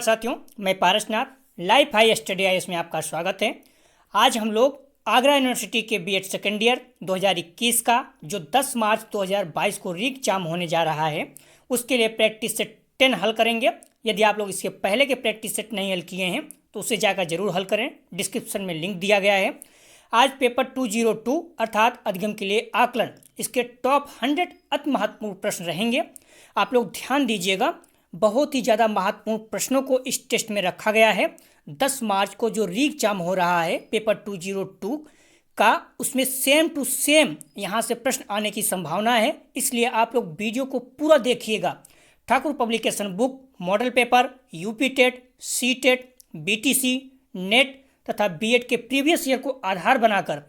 साथियों, मैं Parasnath life high study IAS में आपका स्वागत है। आज हम लोग आगरा यूनिवर्सिटी के बीएड सेकेंड ईयर 2021 का जो 10 मार्च 2022 को री एग्जाम होने जा रहा है उसके लिए प्रैक्टिस सेट 10 हल करेंगे। यदि आप लोग इसके पहले के प्रैक्टिस सेट नहीं हल किए हैं तो उसे जाकर जरूर हल करें, डिस्क्रिप्शन में लिंक दिया गया है। आज पेपर 202 अर्थात अधिगम के लिए आकलन, इसके टॉप 100 अति महत्वपूर्ण प्रश्न रहेंगे। आप लोग ध्यान दीजिएगा, बहुत ही ज़्यादा महत्वपूर्ण प्रश्नों को इस टेस्ट में रखा गया है। 10 मार्च को जो री एग्जाम हो रहा है पेपर 202 का, उसमें सेम टू सेम यहाँ से प्रश्न आने की संभावना है, इसलिए आप लोग वीडियो को पूरा देखिएगा। Thakur publication book, model paper, UP TET, C TET, BTC, NET तथा बीएड के प्रीवियस ईयर को आधार बनाकर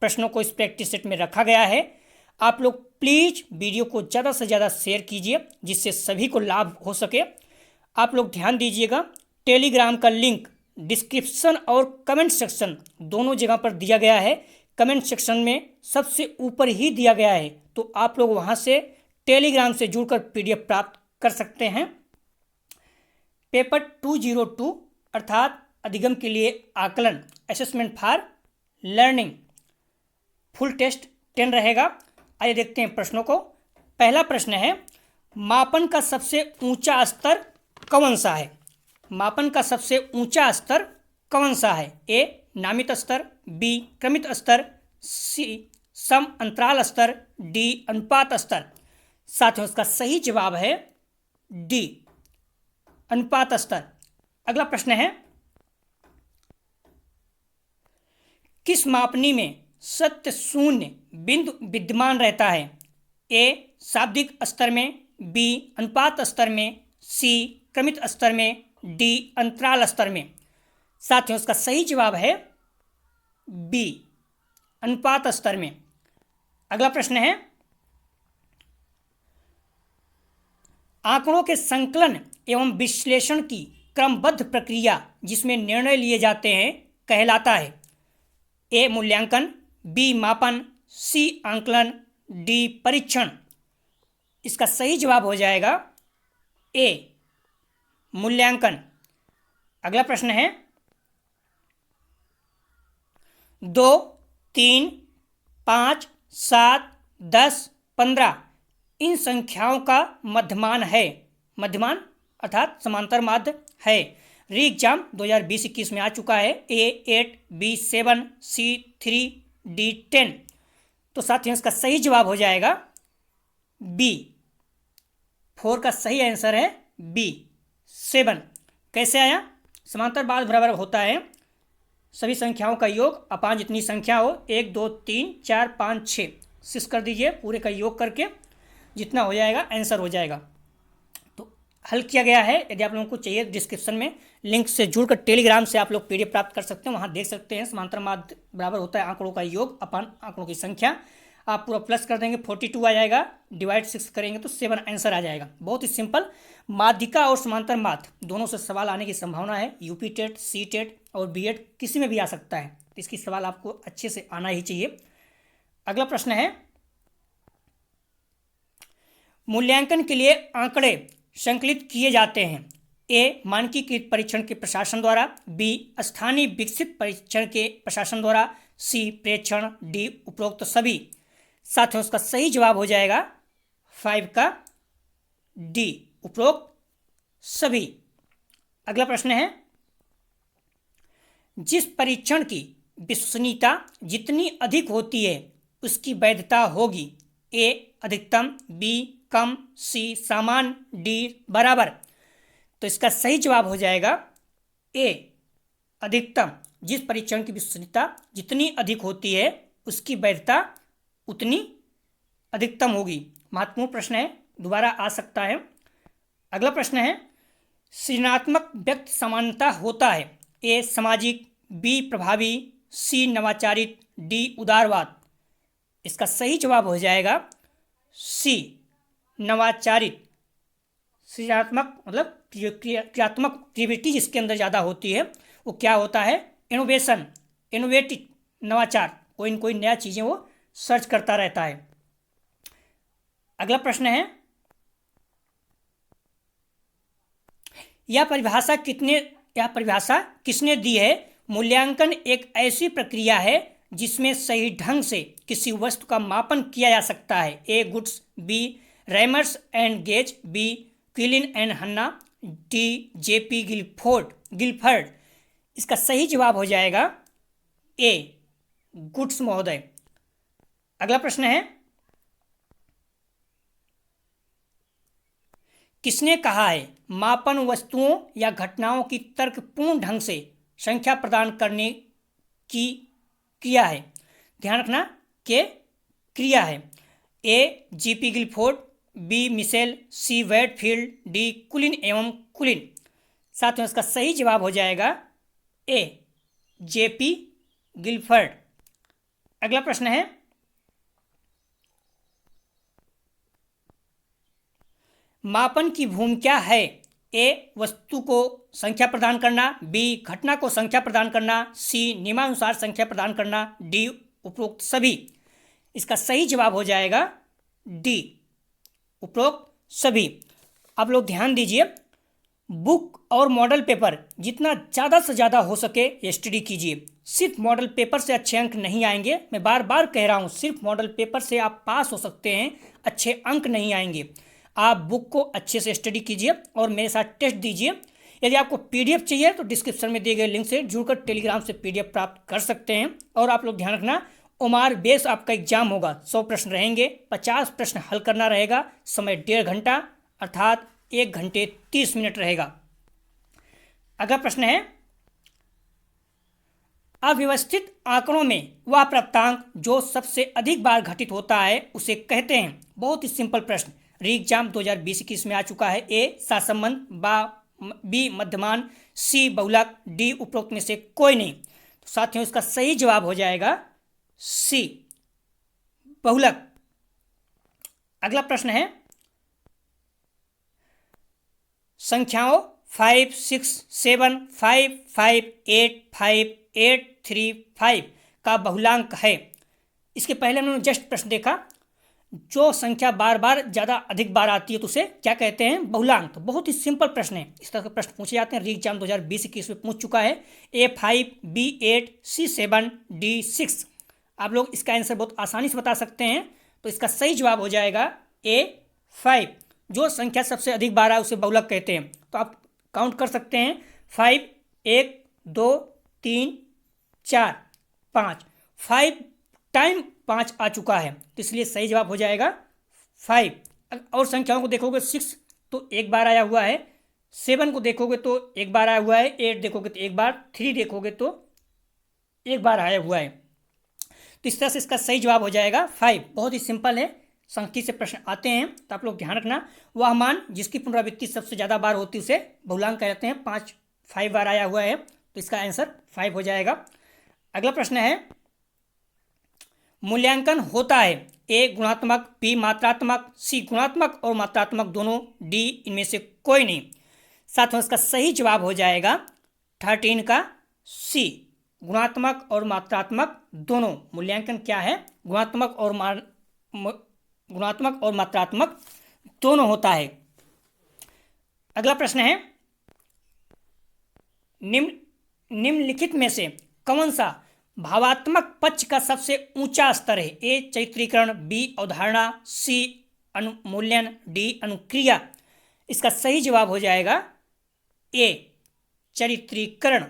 प्रश्नों को इस प्रैक्टिस सेट में रखा गया है। आप लोग प्लीज़ वीडियो को ज़्यादा से ज़्यादा शेयर कीजिए जिससे सभी को लाभ हो सके। आप लोग ध्यान दीजिएगा, टेलीग्राम का लिंक डिस्क्रिप्शन और कमेंट सेक्शन दोनों जगह पर दिया गया है। कमेंट सेक्शन में सबसे ऊपर ही दिया गया है, तो आप लोग वहां से टेलीग्राम से जुड़कर पीडीएफ प्राप्त कर सकते हैं। पेपर 202 अर्थात अधिगम के लिए आकलन, assessment for learning, full test 10 रहेगा। आइए देखते हैं प्रश्नों को। पहला प्रश्न है, मापन का सबसे ऊंचा स्तर कौन सा है? मापन का सबसे ऊंचा स्तर कौन सा है? ए नामित स्तर, बी क्रमित स्तर, सी सम अंतराल स्तर, डी अनुपात स्तर। साथियों, इसका सही जवाब है डी अनुपात स्तर। अगला प्रश्न है, किस मापनी में सत्य शून्य बिंदु विद्यमान रहता है? ए शाब्दिक स्तर में, बी अनुपात स्तर में, सी क्रमित स्तर में, डी अंतराल स्तर में। साथियों, इसका सही जवाब है बी अनुपात स्तर में। अगला प्रश्न है, आंकड़ों के संकलन एवं विश्लेषण की क्रमबद्ध प्रक्रिया जिसमें निर्णय लिए जाते हैं कहलाता है? ए मूल्यांकन, बी मापन, सी आंकलन, डी परीक्षण। इसका सही जवाब हो जाएगा ए मूल्यांकन। अगला प्रश्न है, 2, 3, 5, 7, 10, 15 इन संख्याओं का मध्यमान है। मध्यमान अर्थात समांतर माध्य है। री एग्जाम 2020-21 में आ चुका है। ए 8, बी 7, सी 3, डी 10। तो साथियों, इसका सही जवाब हो जाएगा बी। 4 का सही आंसर है बी 7। कैसे आया? समांतर बाध बराबर होता है सभी संख्याओं का योग अपान जितनी संख्या हो, 1, 2, 3, 4, 5, 6 6 कर दीजिए, पूरे का योग करके जितना हो जाएगा आंसर हो जाएगा। तो हल किया गया है। यदि आप लोगों को चाहिए डिस्क्रिप्शन में लिंक से जुड़कर टेलीग्राम से आप लोग पीडीएफ प्राप्त कर सकते हैं, वहाँ देख सकते हैं। समांतर माध्य बराबर होता है आंकड़ों का योग अपान आंकड़ों की संख्या। आप पूरा प्लस कर देंगे 42 आ जाएगा, डिवाइड 6 करेंगे तो 7 आंसर आ जाएगा। बहुत ही सिंपल। माध्यिका और समांतर माध्य दोनों से सवाल आने की संभावना है। यूपी टेट, सी टेट और बीएड किसी में भी आ सकता है, तो इसकी सवाल आपको अच्छे से आना ही चाहिए। अगला प्रश्न है, मूल्यांकन के लिए आंकड़े संकलित किए जाते हैं? ए मानकीकृत परीक्षण के प्रशासन द्वारा, बी स्थानीय विकसित परीक्षण के प्रशासन द्वारा, सी प्रेक्षण, डी उपरोक्त सभी। साथियों, उसका सही जवाब हो जाएगा 5 का डी उपरोक्त सभी। अगला प्रश्न है, जिस परीक्षण की विश्वसनीयता जितनी अधिक होती है उसकी वैधता होगी? ए अधिकतम, बी कम, सी सामान्य, डी बराबर। तो इसका सही जवाब हो जाएगा ए अधिकतम। जिस परीक्षण की विश्वसनीयता जितनी अधिक होती है उसकी वैधता उतनी अधिकतम होगी। महत्वपूर्ण प्रश्न है, दोबारा आ सकता है। अगला प्रश्न है, सृजनात्मक व्यक्ति समानता होता है? ए सामाजिक, बी प्रभावी, सी नवाचारित, डी उदारवाद। इसका सही जवाब हो जाएगा सी नवाचारित। सृजनात्मक मतलब क्रियात्मक क्रिएटिविटी जिसके अंदर ज़्यादा होती है वो क्या होता है? इनोवेशन, इनोवेटिव, नवाचार, कोई न कोई नया चीज़ें वो सर्च करता रहता है। अगला प्रश्न है, यह परिभाषा किसने दी है? मूल्यांकन एक ऐसी प्रक्रिया है जिसमें सही ढंग से किसी वस्तु का मापन किया जा सकता है। A Goods, B Remmers and Gage, B Quillen and Hanna, D J P Guilford. इसका सही जवाब हो जाएगा ए गुड्स महोदय। अगला प्रश्न है, किसने कहा है मापन वस्तुओं या घटनाओं की तर्कपूर्ण ढंग से संख्या प्रदान करने की क्रिया है? ध्यान रखना के क्रिया है। A G P Guilford, B Mitchell, C Wadfield, D Cullen एवं कुलिन। साथियों इसका सही जवाब हो जाएगा ए जेपी गिलफर्ड। अगला प्रश्न है, मापन की भूमिका है? ए वस्तु को संख्या प्रदान करना, बी घटना को संख्या प्रदान करना, सी नियमानुसार संख्या प्रदान करना, डी उपरोक्त सभी। इसका सही जवाब हो जाएगा डी उपरोक्त सभी। आप लोग ध्यान दीजिए, बुक और मॉडल पेपर जितना ज़्यादा से ज़्यादा हो सके ये स्टडी कीजिए। सिर्फ मॉडल पेपर से अच्छे अंक नहीं आएंगे, मैं बार बार कह रहा हूँ, सिर्फ मॉडल पेपर से आप पास हो सकते हैं, अच्छे अंक नहीं आएंगे। आप बुक को अच्छे से स्टडी कीजिए और मेरे साथ टेस्ट दीजिए। यदि आपको पीडीएफ चाहिए तो डिस्क्रिप्शन में दिए गए लिंक से जुड़कर टेलीग्राम से पीडीएफ प्राप्त कर सकते हैं। और आप लोग ध्यान रखना, ओमार बेस आपका एग्जाम होगा, 100 प्रश्न रहेंगे, 50 प्रश्न हल करना रहेगा, समय 1.5 घंटा अर्थात 1 घंटे 30 मिनट रहेगा। अगला प्रश्न है, अव्यवस्थित आंकड़ों में वह प्राप्तांक जो सबसे अधिक बार घटित होता है उसे कहते हैं। बहुत ही सिंपल प्रश्न, री एग्जाम 2020-21 में आ चुका है। ए सहसंबंध, बी मध्यमान, सी बहुलक, डी उपरोक्त में से कोई नहीं। तो साथियों इसका सही जवाब हो जाएगा सी बहुलक। अगला प्रश्न है, संख्याओं 5, 6, 7, 5, 5, 8, 5, 8, 3, 5 का बहुलांक है। इसके पहले हमने जस्ट प्रश्न देखा, जो संख्या बार बार ज़्यादा अधिक बार आती है तो उसे क्या कहते हैं? बहुलांक। तो बहुत ही सिंपल प्रश्न है, इस तरह के प्रश्न पूछे जाते हैं। री एग्जाम 2020-21 में पूछ चुका है। A5, B8, C7, D6। आप लोग इसका आंसर बहुत आसानी से बता सकते हैं। तो इसका सही जवाब हो जाएगा A5। जो संख्या सबसे अधिक बार आए उसे बहुलक कहते हैं। तो आप काउंट कर सकते हैं, 5, 1, 2, 3, 4, 5, 5 टाइम 5 आ चुका है, तो इसलिए सही जवाब हो जाएगा 5। और संख्याओं को देखोगे 6 तो एक बार आया हुआ है, 7 को देखोगे तो एक बार आया हुआ है, 8 देखोगे तो एक बार, 3 देखोगे तो एक बार आया हुआ है। तो इस तरह से इसका सही जवाब हो जाएगा 5। बहुत ही सिंपल है, संख्या से प्रश्न आते हैं तो आप लोग ध्यान रखना। वह मान जिसकी पुनरावृत्ति सबसे ज़्यादा बार होती है उसे बहुलांक कहते हैं। 5 बार आया हुआ है तो इसका आंसर 5 हो जाएगा। अगला प्रश्न है, मूल्यांकन होता है? ए गुणात्मक, बी मात्रात्मक, सी गुणात्मक और मात्रात्मक दोनों, डी इनमें से कोई नहीं। साथ में इसका सही जवाब हो जाएगा 13 का सी, गुणात्मक और मात्रात्मक दोनों। मूल्यांकन क्या है? गुणात्मक और मात्रात्मक दोनों होता है। अगला प्रश्न है, निम्नलिखित में से कौन सा भावात्मक पक्ष का सबसे ऊंचा स्तर है? ए चरित्रीकरण, बी अवधारणा, सी अनुमूल्यन, डी अनुक्रिया। इसका सही जवाब हो जाएगा ए चरित्रीकरण।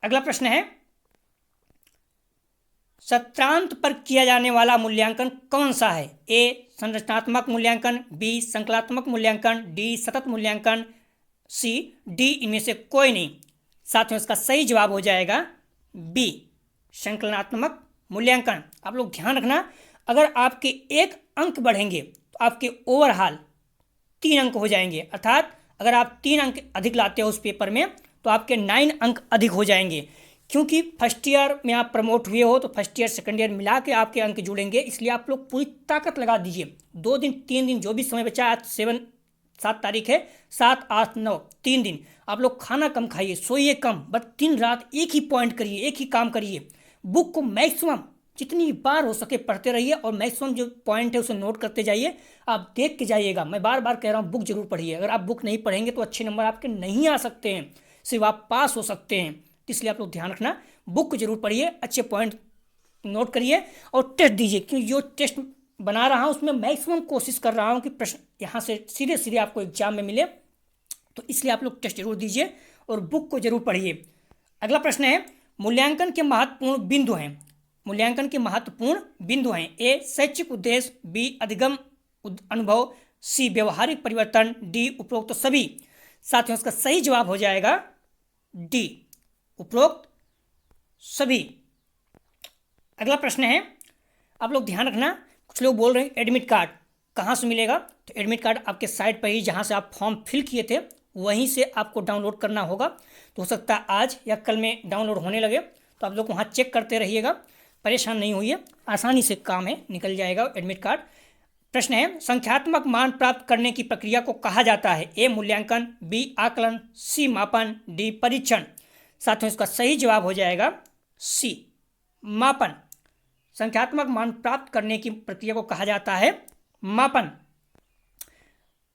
अगला प्रश्न है, सत्रांत पर किया जाने वाला मूल्यांकन कौन सा है? ए संरचनात्मक मूल्यांकन, बी संकलात्मक मूल्यांकन, डी सतत मूल्यांकन, सी डी इनमें से कोई नहीं। साथियों इसका सही जवाब हो जाएगा बी संकलनात्मक मूल्यांकन। आप लोग ध्यान रखना, अगर आपके 1 अंक बढ़ेंगे तो आपके ओवरऑल 3 अंक हो जाएंगे। अर्थात अगर आप 3 अंक अधिक लाते हो उस पेपर में तो आपके 9 अंक अधिक हो जाएंगे। क्योंकि फर्स्ट ईयर में आप प्रमोट हुए हो तो फर्स्ट ईयर सेकंड ईयर मिला के आपके अंक जुड़ेंगे। इसलिए आप लोग पूरी ताकत लगा दीजिए। 2 दिन 3 दिन जो भी समय बचा, आज 7 तारीख है, 7, 8, 9 3 दिन आप लोग खाना कम खाइए, सोइए कम, बस दिन रात एक ही पॉइंट करिए, एक ही काम करिए। बुक को मैक्सिमम जितनी बार हो सके पढ़ते रहिए और मैक्सिमम जो पॉइंट है उसे नोट करते जाइए। आप देख के जाइएगा, मैं बार बार कह रहा हूँ बुक जरूर पढ़िए। अगर आप बुक नहीं पढ़ेंगे तो अच्छे नंबर आपके नहीं आ सकते हैं, सिर्फ आप पास हो सकते हैं। इसलिए आप लोग ध्यान रखना, बुक जरूर पढ़िए, अच्छे पॉइंट नोट करिए और टेस्ट दीजिए। क्योंकि जो टेस्ट बना रहा हूँ उसमें मैक्सिमम कोशिश कर रहा हूँ कि प्रश्न यहाँ से सीधे सीधे आपको एग्जाम में मिले, तो इसलिए आप लोग टेस्ट जरूर दीजिए और बुक को जरूर पढ़िए। अगला प्रश्न है, मूल्यांकन के महत्वपूर्ण बिंदु हैं। मूल्यांकन के महत्वपूर्ण बिंदु हैं। ए शैक्षिक उद्देश्य, बी अधिगम अनुभव, सी व्यवहारिक परिवर्तन, डी उपरोक्त सभी। साथियों इसका सही जवाब हो जाएगा डी उपरोक्त सभी। अगला प्रश्न है, आप लोग ध्यान रखना, कुछ लोग बोल रहे हैं एडमिट कार्ड कहाँ से मिलेगा। तो एडमिट कार्ड आपके साइट पर ही जहाँ से आप फॉर्म फिल किए थे वहीं से आपको डाउनलोड करना होगा। तो हो सकता है आज या कल में डाउनलोड होने लगे, तो आप लोग वहाँ चेक करते रहिएगा, परेशान नहीं होइए, आसानी से काम है, निकल जाएगा एडमिट कार्ड। प्रश्न है, संख्यात्मक मान प्राप्त करने की प्रक्रिया को कहा जाता है। ए मूल्यांकन, बी आकलन, सी मापन, डी परीक्षण। साथियों इसका सही जवाब हो जाएगा सी मापन। संख्यात्मक मान प्राप्त करने की प्रक्रिया को कहा जाता है मापन।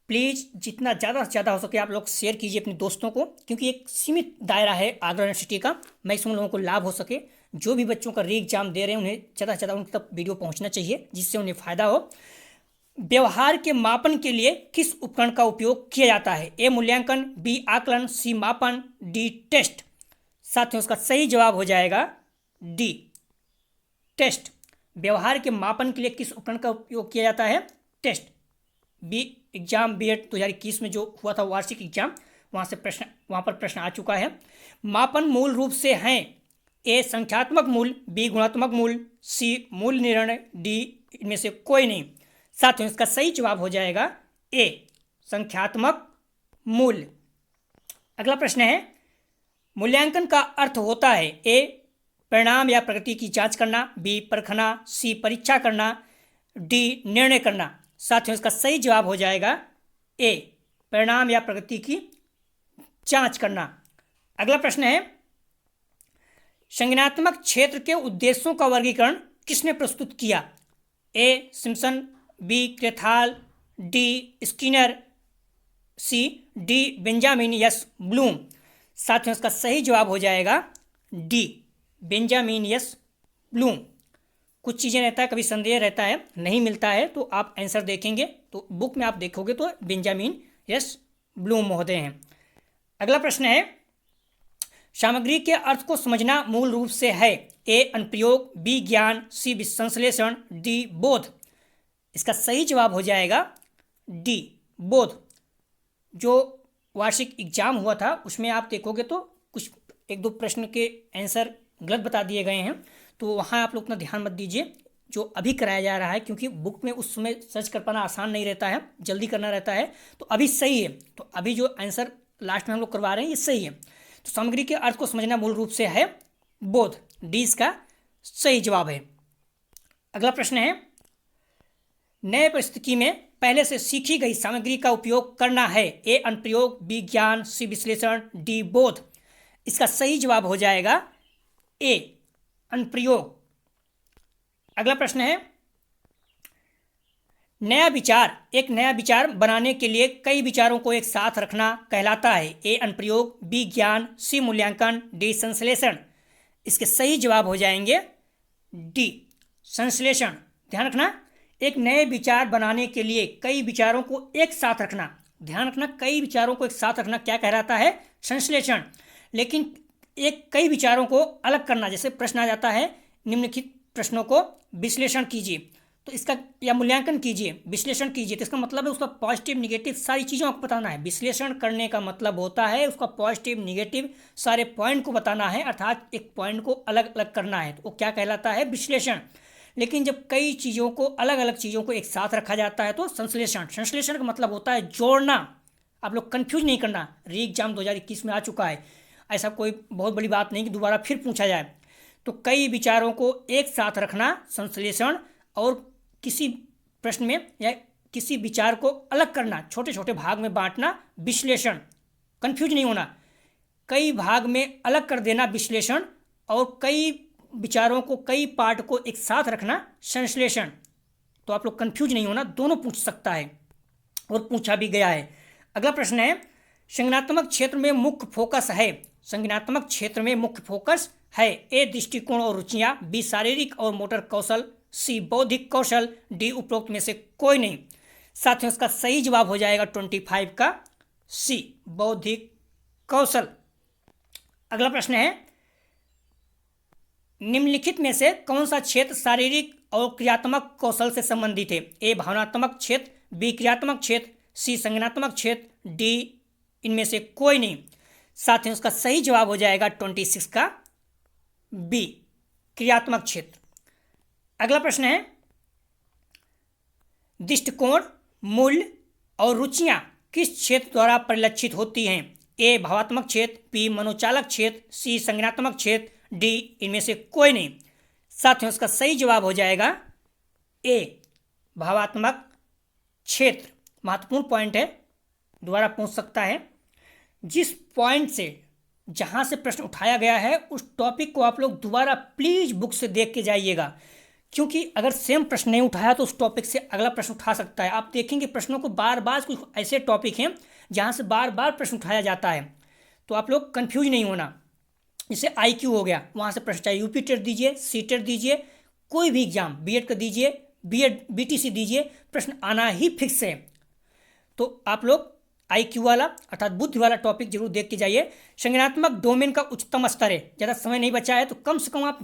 प्लीज़ जितना ज़्यादा से ज़्यादा हो सके आप लोग शेयर कीजिए अपने दोस्तों को, क्योंकि एक सीमित दायरा है आगरा यूनिवर्सिटी का, मैक्सिमम लोगों को लाभ हो सके। जो भी बच्चों का री एग्जाम दे रहे हैं उन्हें ज़्यादा से ज़्यादा उन तक वीडियो पहुंचना चाहिए जिससे उन्हें फ़ायदा हो। व्यवहार के मापन के लिए किस उपकरण का उपयोग किया जाता है। ए मूल्यांकन, बी आकलन, सी मापन, डी टेस्ट। साथियों इसका सही जवाब हो जाएगा डी टेस्ट। व्यवहार के मापन के लिए किस उपकरण का उपयोग किया जाता है, टेस्ट। बी एग्जाम बीएड 2021 में जो हुआ था वार्षिक एग्जाम, वहाँ पर प्रश्न आ चुका है। मापन मूल रूप से हैं ए संख्यात्मक मूल, बी गुणात्मक मूल, सी मूल निर्णय, डी इनमें से कोई नहीं। साथियों इसका सही जवाब हो जाएगा ए संख्यात्मक मूल। अगला प्रश्न है, मूल्यांकन का अर्थ होता है। ए परिणाम या प्रगति की जांच करना, बी परखना, सी परीक्षा करना, डी निर्णय करना। साथियों इसका सही जवाब हो जाएगा ए परिणाम या प्रगति की जांच करना। अगला प्रश्न है, संज्ञानात्मक क्षेत्र के उद्देश्यों का वर्गीकरण किसने प्रस्तुत किया। A Simpson, B Krathwohl, D Skinner, C D Benjamin S Bloom. साथियों इसका सही जवाब हो जाएगा डी बेंजामिन यस ब्लूम। कुछ चीज़ें रहता है, कभी संदेह रहता है, नहीं मिलता है, तो आप आंसर देखेंगे तो बुक में आप देखोगे तो बेंजामिन यस ब्लूम महोदय हैं। अगला प्रश्न है, सामग्री के अर्थ को समझना मूल रूप से है। ए अनुप्रयोग, बी ज्ञान, सी संश्लेषण, डी बोध। इसका सही जवाब हो जाएगा डी बोध। जो वार्षिक एग्जाम हुआ था उसमें आप देखोगे तो कुछ एक दो प्रश्न के आंसर गलत बता दिए गए हैं, तो वहाँ आप लोग उतना ध्यान मत दीजिए जो अभी कराया जा रहा है, क्योंकि बुक में उस समय सर्च कर पाना आसान नहीं रहता है, जल्दी करना रहता है। तो अभी सही है, तो अभी जो आंसर लास्ट में हम लोग करवा रहे हैं ये सही है। तो सामग्री के अर्थ को समझना मूल रूप से है बोध, डी इसका सही जवाब है। अगला प्रश्न है, नए परिस्थिति में पहले से सीखी गई सामग्री का उपयोग करना है। ए अनुप्रयोग, बी ज्ञान, सी विश्लेषण, डी बोध। इसका सही जवाब हो जाएगा ए अनुप्रयोग। अगला प्रश्न है, नया विचार, एक नया विचार बनाने के लिए कई विचारों को एक साथ रखना कहलाता है। ए अनुप्रयोग, बी ज्ञान, सी मूल्यांकन, डी संश्लेषण। इसके सही जवाब हो जाएंगे डी संश्लेषण। ध्यान रखना, एक नए विचार बनाने के लिए कई विचारों को एक साथ रखना, ध्यान रखना कई विचारों को एक साथ रखना क्या कहलाता है, संश्लेषण। लेकिन एक कई विचारों को अलग करना, जैसे प्रश्न आ जाता है निम्नलिखित प्रश्नों को विश्लेषण कीजिए, तो इसका या मूल्यांकन कीजिए, विश्लेषण कीजिए, तो इसका मतलब है उसका पॉजिटिव निगेटिव सारी चीज़ों को बताना है। विश्लेषण करने का मतलब होता है उसका पॉजिटिव निगेटिव सारे पॉइंट को बताना है, अर्थात एक पॉइंट को अलग अलग करना है, तो वो क्या कहलाता है, विश्लेषण। लेकिन जब कई चीज़ों को अलग अलग चीज़ों को एक साथ रखा जाता है तो संश्लेषण। संश्लेषण का मतलब होता है जोड़ना। आप लोग कंफ्यूज नहीं करना, री एग्जाम 2021 में आ चुका है, ऐसा कोई बहुत बड़ी बात नहीं कि दोबारा फिर पूछा जाए। तो कई विचारों को एक साथ रखना संश्लेषण, और किसी प्रश्न में या किसी विचार को अलग करना, छोटे छोटे भाग में बांटना, विश्लेषण। कंफ्यूज नहीं होना, कई भाग में अलग कर देना विश्लेषण, और कई विचारों को, कई पार्ट को एक साथ रखना संश्लेषण। तो आप लोग कंफ्यूज नहीं होना, दोनों पूछ सकता है और पूछा भी गया है। अगला प्रश्न है, संज्ञानात्मक क्षेत्र में मुख्य फोकस है। संज्ञानात्मक क्षेत्र में मुख्य फोकस है। ए दृष्टिकोण और रुचियां, बी शारीरिक और मोटर कौशल, सी बौद्धिक कौशल, डी उपरोक्त में से कोई नहीं। साथियों इसका सही जवाब हो जाएगा 25 का सी बौद्धिक कौशल। अगला प्रश्न है, निम्नलिखित में से कौन सा क्षेत्र शारीरिक और क्रियात्मक कौशल से संबंधित है। ए भावनात्मक क्षेत्र, बी क्रियात्मक क्षेत्र, सी संज्ञानात्मक क्षेत्र, डी इनमें से कोई नहीं। साथियों इसका सही जवाब हो जाएगा 26 का बी क्रियात्मक क्षेत्र। अगला प्रश्न है, दृष्टिकोण, मूल्य और रुचियां किस क्षेत्र द्वारा परिलक्षित होती हैं। ए भावात्मक क्षेत्र, बी मनोचालक क्षेत्र, सी संज्ञानात्मक क्षेत्र, डी इनमें से कोई नहीं। साथियों इसका सही जवाब हो जाएगा ए भावात्मक क्षेत्र। महत्वपूर्ण पॉइंट है, दोबारा पूछ सकता है। जिस पॉइंट से, जहां से प्रश्न उठाया गया है उस टॉपिक को आप लोग दोबारा प्लीज बुक से देख के जाइएगा, क्योंकि अगर सेम प्रश्न नहीं उठाया तो उस टॉपिक से अगला प्रश्न उठा सकता है। आप देखेंगे प्रश्नों को बार बार, कुछ ऐसे टॉपिक हैं जहां से बार बार प्रश्न उठाया जाता है, तो आप लोग कंफ्यूज नहीं होना। जैसे IQ हो गया, वहाँ से प्रश्न, चाहे यूपी टेट दीजिए, सी टेट दीजिए, कोई भी एग्जाम, BEd का दीजिए, BEd BTC दीजिए, प्रश्न आना ही फिक्स है। तो आप लोग IQ वाला अर्थात बुद्धि वाला टॉपिक जरूर देख के जाइए। संज्ञानात्मक डोमेन का उच्चतम स्तर है। ज़्यादा समय नहीं बचा है तो कम से कम आप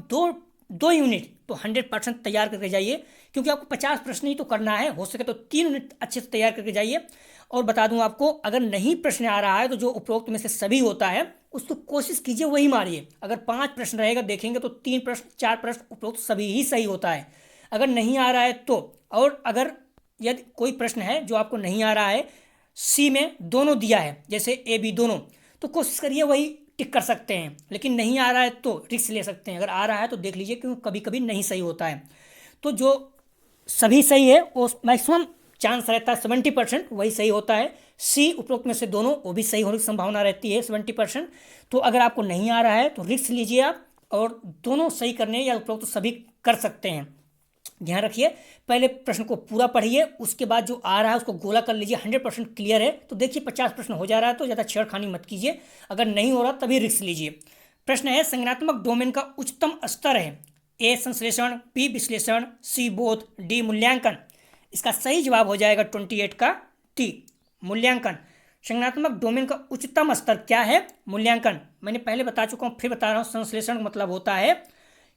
दो यूनिट तो 100% तैयार करके जाइए, क्योंकि आपको 50 प्रश्न ही तो करना है। हो सके तो 3 यूनिट अच्छे से तैयार करके जाइए। और बता दूं आपको, अगर नहीं प्रश्न आ रहा है तो जो उपरोक्त में से सभी होता है उसको कोशिश कीजिए वही मारिए। अगर 5 प्रश्न रहेगा देखेंगे तो 3 प्रश्न 4 प्रश्न उपरोक्त सभी ही सही होता है। अगर नहीं आ रहा है तो, और अगर यदि कोई प्रश्न है जो आपको नहीं आ रहा है, सी में दोनों दिया है जैसे A B दोनों, तो कोशिश करिए वही टिक कर सकते हैं। लेकिन नहीं आ रहा है तो रिस्क ले सकते हैं। अगर आ रहा है तो देख लीजिए, क्योंकि कभी कभी नहीं सही होता है। तो जो सभी सही है वो मैक्सिमम चांस रहता है 70%, वही सही होता है। सी उपरोक्त में से दोनों, वो भी सही होने की संभावना रहती है 70%। तो अगर आपको नहीं आ रहा है तो रिस्क लीजिए आप, और दोनों सही करने या उपरोक्त सभी कर सकते हैं। ध्यान रखिए, पहले प्रश्न को पूरा पढ़िए, उसके बाद जो आ रहा है उसको गोला कर लीजिए। 100% क्लियर है तो देखिए 50 प्रश्न हो जा रहा है तो ज़्यादा छेड़खानी मत कीजिए। अगर नहीं हो रहा तभी रिस्क लीजिए। प्रश्न है, संज्ञानात्मक डोमेन का उच्चतम स्तर है। ए संश्लेषण, बी विश्लेषण, सी बोध, डी मूल्यांकन। इसका सही जवाब हो जाएगा 28 का टी मूल्यांकन। संज्ञानात्मक डोमेन का उच्चतम स्तर क्या है? मूल्यांकन। मैंने पहले बता चुका हूँ, फिर बता रहा हूँ। संश्लेषण का मतलब होता है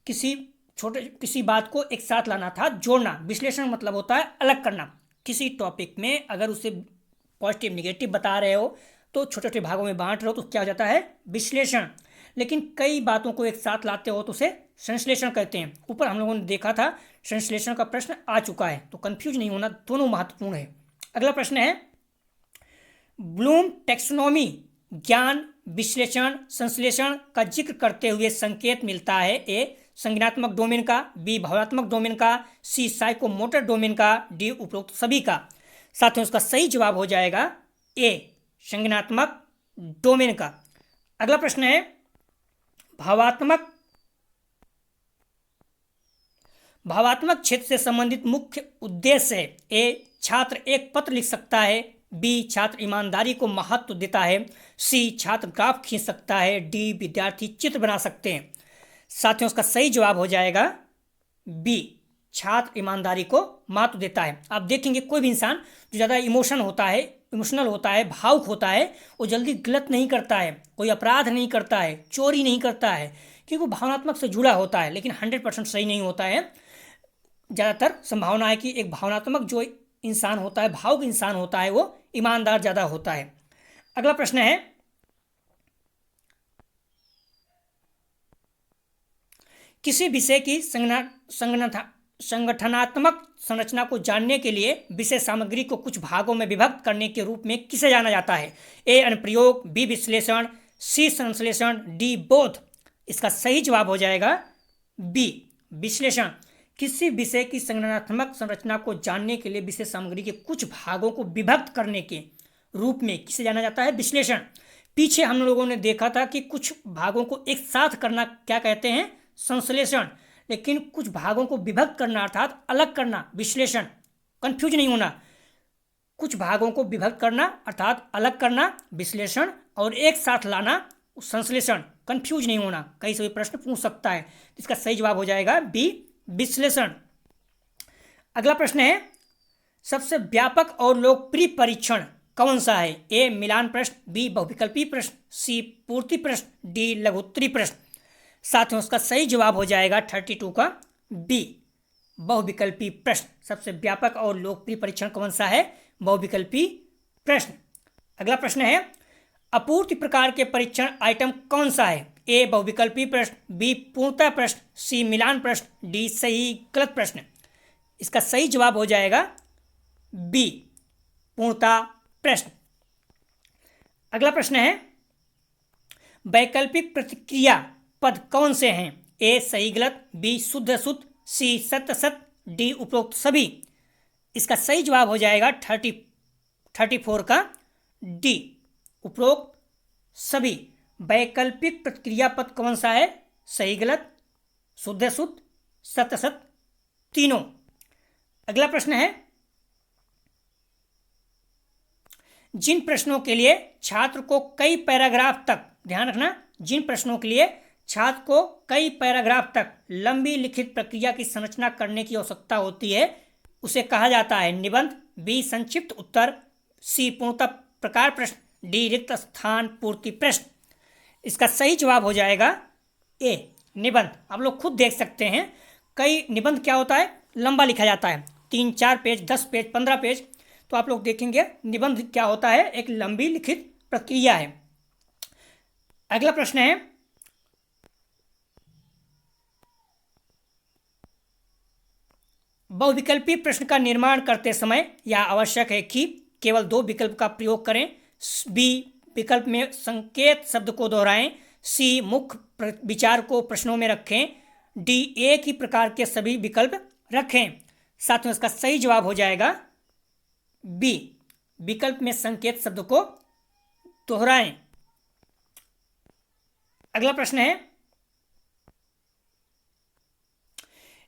किसी बात को एक साथ लाना था, जोड़ना। विश्लेषण मतलब होता है अलग करना। किसी टॉपिक में अगर उसे पॉजिटिव निगेटिव बता रहे हो तो छोटे छोटे भागों में बांट रहे हो तो क्या हो जाता है? विश्लेषण। लेकिन कई बातों को एक साथ लाते हो तो उसे संश्लेषण कहते हैं। ऊपर हम लोगों ने देखा था संश्लेषण का प्रश्न आ चुका है, तो कंफ्यूज नहीं होना, दोनों महत्वपूर्ण है। अगला प्रश्न है, ब्लूम टैक्सोनॉमी ज्ञान विश्लेषण संश्लेषण का जिक्र करते हुए संकेत मिलता है। ए संज्ञानात्मक डोमेन का, बी भावनात्मक डोमेन का, सी साइकोमोटर डोमेन का, डी उपरोक्त सभी का। साथियों इसका सही जवाब हो जाएगा ए संज्ञानात्मक डोमेन का। अगला प्रश्न है, भावात्मक क्षेत्र से संबंधित मुख्य उद्देश्य है। ए छात्र एक पत्र लिख सकता है, बी छात्र ईमानदारी को महत्व देता है, सी छात्र ग्राफ खींच सकता है, डी विद्यार्थी चित्र बना सकते हैं। साथियों इसका सही जवाब हो जाएगा बी छात्र ईमानदारी को महत्व देता है। आप देखेंगे कोई भी इंसान जो ज़्यादा इमोशनल होता है, भावुक होता है, वो जल्दी गलत नहीं करता है, कोई अपराध नहीं करता है, चोरी नहीं करता है, क्योंकि वो भावनात्मक से जुड़ा होता है। लेकिन 100% सही नहीं होता है। ज़्यादातर संभावना है कि एक भावनात्मक जो इंसान होता है, भावुक इंसान होता है, वो ईमानदार ज़्यादा होता है। अगला प्रश्न है, किसी विषय की संगठनात्मक संरचना को जानने के लिए विषय सामग्री को कुछ भागों में विभक्त करने के रूप में किसे जाना जाता है? ए अनुप्रयोग, बी विश्लेषण, सी संश्लेषण, डी बोध। इसका सही जवाब हो जाएगा बी विश्लेषण। किसी विषय की संगठनात्मक संरचना को जानने के लिए विषय सामग्री के कुछ भागों को विभक्त करने के रूप में किसे जाना जाता है? विश्लेषण। पीछे हम लोगों ने देखा था कि कुछ भागों को एक साथ करना क्या कहते हैं? संश्लेषण, लेकिन कुछ भागों को विभक्त करना अर्थात अलग करना विश्लेषण, कंफ्यूज नहीं होना। कुछ भागों को विभक्त करना अर्थात अलग करना विश्लेषण, और एक साथ लाना संश्लेषण, कंफ्यूज नहीं होना। कई सभी प्रश्न पूछ सकता है। इसका सही जवाब हो जाएगा बी, विश्लेषण। अगला प्रश्न है, सबसे व्यापक और लोकप्रिय परीक्षण कौन सा है? ए मिलान प्रश्न, बी बहुविकल्पी प्रश्न, सी पूर्ति प्रश्न, डी लघुत्तरी प्रश्न। साथियों इसका सही जवाब हो जाएगा 32 का बी, बहुविकल्पी प्रश्न। सबसे व्यापक और लोकप्रिय परीक्षण कौन सा है? बहुविकल्पी प्रश्न। अगला प्रश्न है, अपूर्ति प्रकार के परीक्षण आइटम कौन सा है? ए बहुविकल्पी प्रश्न, बी पूर्णता प्रश्न, सी मिलान प्रश्न, डी सही गलत प्रश्न। इसका सही जवाब हो जाएगा बी, पूर्णता प्रश्न। अगला प्रश्न है, वैकल्पिक प्रतिक्रिया पद कौन से हैं? ए सही गलत, बी शुद्ध अशुद्ध, सी सत्य सत्य, डी उपरोक्त सभी। इसका सही जवाब हो जाएगा 34 का डी, उपरोक्त सभी। वैकल्पिक प्रतिक्रिया पद कौन सा है? सही गलत, शुद्ध अशुद्ध, सत्य सत्य, तीनों। अगला प्रश्न है, जिन प्रश्नों के लिए छात्र को कई पैराग्राफ तक, ध्यान रखना, जिन प्रश्नों के लिए छात्र को कई पैराग्राफ तक लंबी लिखित प्रक्रिया की संरचना करने की आवश्यकता होती है, उसे कहा जाता है निबंध, बी संक्षिप्त उत्तर, सी पूर्णतः प्रकार प्रश्न, डी रिक्त स्थान पूर्ति प्रश्न। इसका सही जवाब हो जाएगा ए, निबंध। आप लोग खुद देख सकते हैं, कई निबंध क्या होता है? लंबा लिखा जाता है, 3-4 पेज, 10 पेज, 15 पेज। तो आप लोग देखेंगे निबंध क्या होता है? एक लंबी लिखित प्रक्रिया है। अगला प्रश्न है, बहुविकल्पी प्रश्न का निर्माण करते समय यह आवश्यक है कि केवल 2 विकल्प का प्रयोग करें, बी विकल्प में संकेत शब्द को दोहराएं, सी मुख्य विचार को प्रश्नों में रखें, डी एक ही प्रकार के सभी विकल्प रखें। साथ में इसका सही जवाब हो जाएगा बी, विकल्प में संकेत शब्द को दोहराएं। अगला प्रश्न है,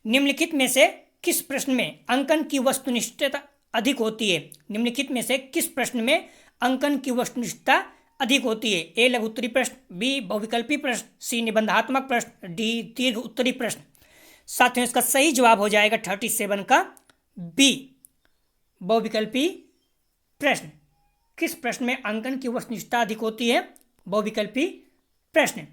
निम्नलिखित में से किस प्रश्न में अंकन की वस्तुनिष्ठता अधिक होती है? निम्नलिखित में से किस प्रश्न में अंकन की वस्तुनिष्ठता अधिक होती है? ए लघुत्तरी प्रश्न, बी बहुविकल्पी प्रश्न, सी निबंधात्मक प्रश्न, डी दीर्घ उत्तरी प्रश्न। साथियों इसका सही जवाब हो जाएगा 37 का बी, बहुविकल्पी प्रश्न। किस प्रश्न में अंकन की वस्तुनिष्ठता अधिक होती है? बहुविकल्पी प्रश्न।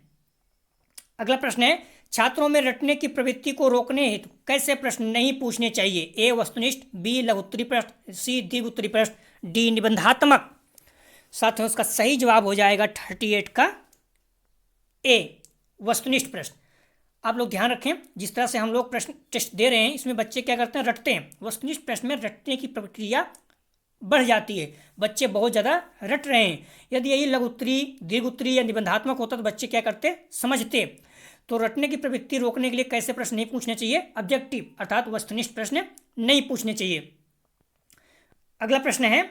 अगला प्रश्न है, छात्रों में रटने की प्रवृत्ति को रोकने हेतु कैसे प्रश्न नहीं पूछने चाहिए? ए वस्तुनिष्ठ, बी लघुत्तरी प्रश्न, सी दीर्घ उत्तरी प्रश्न, डी निबंधात्मक। साथियों इसका सही जवाब हो जाएगा 38 का ए, वस्तुनिष्ठ प्रश्न। आप लोग ध्यान रखें, जिस तरह से हम लोग प्रश्न टेस्ट दे रहे हैं, इसमें बच्चे क्या करते हैं? रटते हैं। वस्तुनिष्ठ प्रश्न में रटने की प्रक्रिया बढ़ जाती है, बच्चे बहुत ज़्यादा रट रहे हैं। यदि यही लघुत्तरी, दीर्घ उत्तरी या निबंधात्मक होता तो बच्चे क्या करते? समझते। तो रटने की प्रवृत्ति रोकने के लिए कैसे प्रश्न नहीं पूछने चाहिए? ऑब्जेक्टिव अर्थात वस्तुनिष्ठ प्रश्न नहीं पूछने चाहिए। अगला प्रश्न है,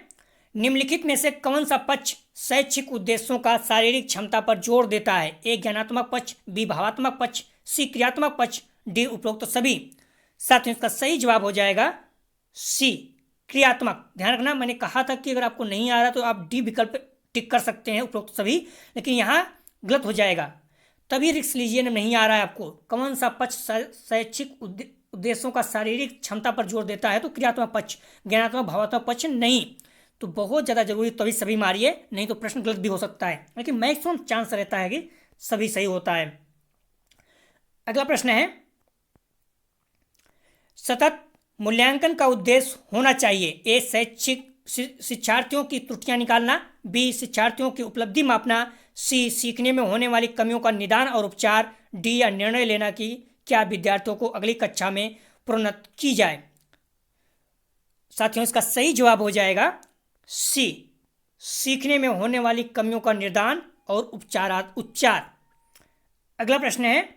निम्नलिखित में से कौन सा पक्ष शैक्षिक उद्देश्यों का शारीरिक क्षमता पर जोर देता है? ए ज्ञानात्मक पक्ष, बी भावात्मक पक्ष, सी क्रियात्मक पक्ष, डी उपरोक्त सभी। साथियों इसका सही जवाब हो जाएगा सी, क्रियात्मक। ध्यान रखना, मैंने कहा था कि अगर आपको नहीं आ रहा तो आप डी विकल्प टिक कर सकते हैं, उपरोक्त सभी, लेकिन यहाँ गलत हो जाएगा। तभी रिस्क लीजिए, नहीं आ रहा है आपको। कौन सा पक्ष शैक्षिक उद्देश्यों का शारीरिक क्षमता पर जोर देता है? तो क्रियात्मक पक्ष, ज्ञानात्मक भावात्मक पक्ष नहीं। तो बहुत ज़्यादा जरूरी, तभी सभी मारिए, नहीं तो प्रश्न गलत भी हो सकता है, लेकिन मैक्सिमम चांस रहता है कि सभी सही होता है। अगला प्रश्न है, सतत मूल्यांकन का उद्देश्य होना चाहिए। ए शैक्षिक शिक्षार्थियों की त्रुटियां निकालना, बी शिक्षार्थियों की उपलब्धि मापना, सी सीखने में होने वाली कमियों का निदान और उपचार, डी या निर्णय लेना कि क्या विद्यार्थियों को अगली कक्षा में प्रोन्नत की जाए। साथियों इसका सही जवाब हो जाएगा सी, सीखने में होने वाली कमियों का निदान और उपचार। अगला प्रश्न है,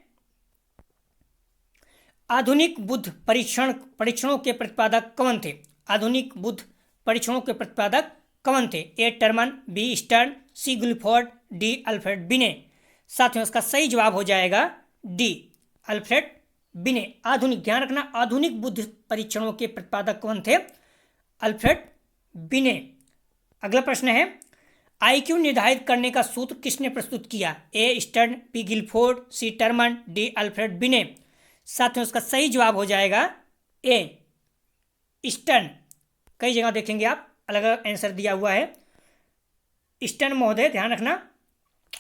आधुनिक बुद्ध परीक्षणों के प्रतिपादक कौन थे? आधुनिक बुद्ध परीक्षणों के प्रतिपादक कौन थे? ए टर्मन, बी स्टर्न, सी गुलिफोर्ड, डी अल्फ्रेड बिने। साथियों इसका सही जवाब हो जाएगा डी, अल्फ्रेड बिने। आधुनिक, ध्यान रखना, आधुनिक बुद्धि परीक्षणों के प्रतिपादक कौन थे? अल्फ्रेड बिने। अगला प्रश्न है, आईक्यू निर्धारित करने का सूत्र किसने प्रस्तुत किया? ए स्टर्न, बी गिलफोर्ड, सी टर्मन, डी अल्फ्रेड बिने। साथ में उसका सही जवाब हो जाएगा ए स्टर्न। कई जगह देखेंगे आप अलग अलग आंसर दिया हुआ है। स्टर्न महोदय, ध्यान रखना,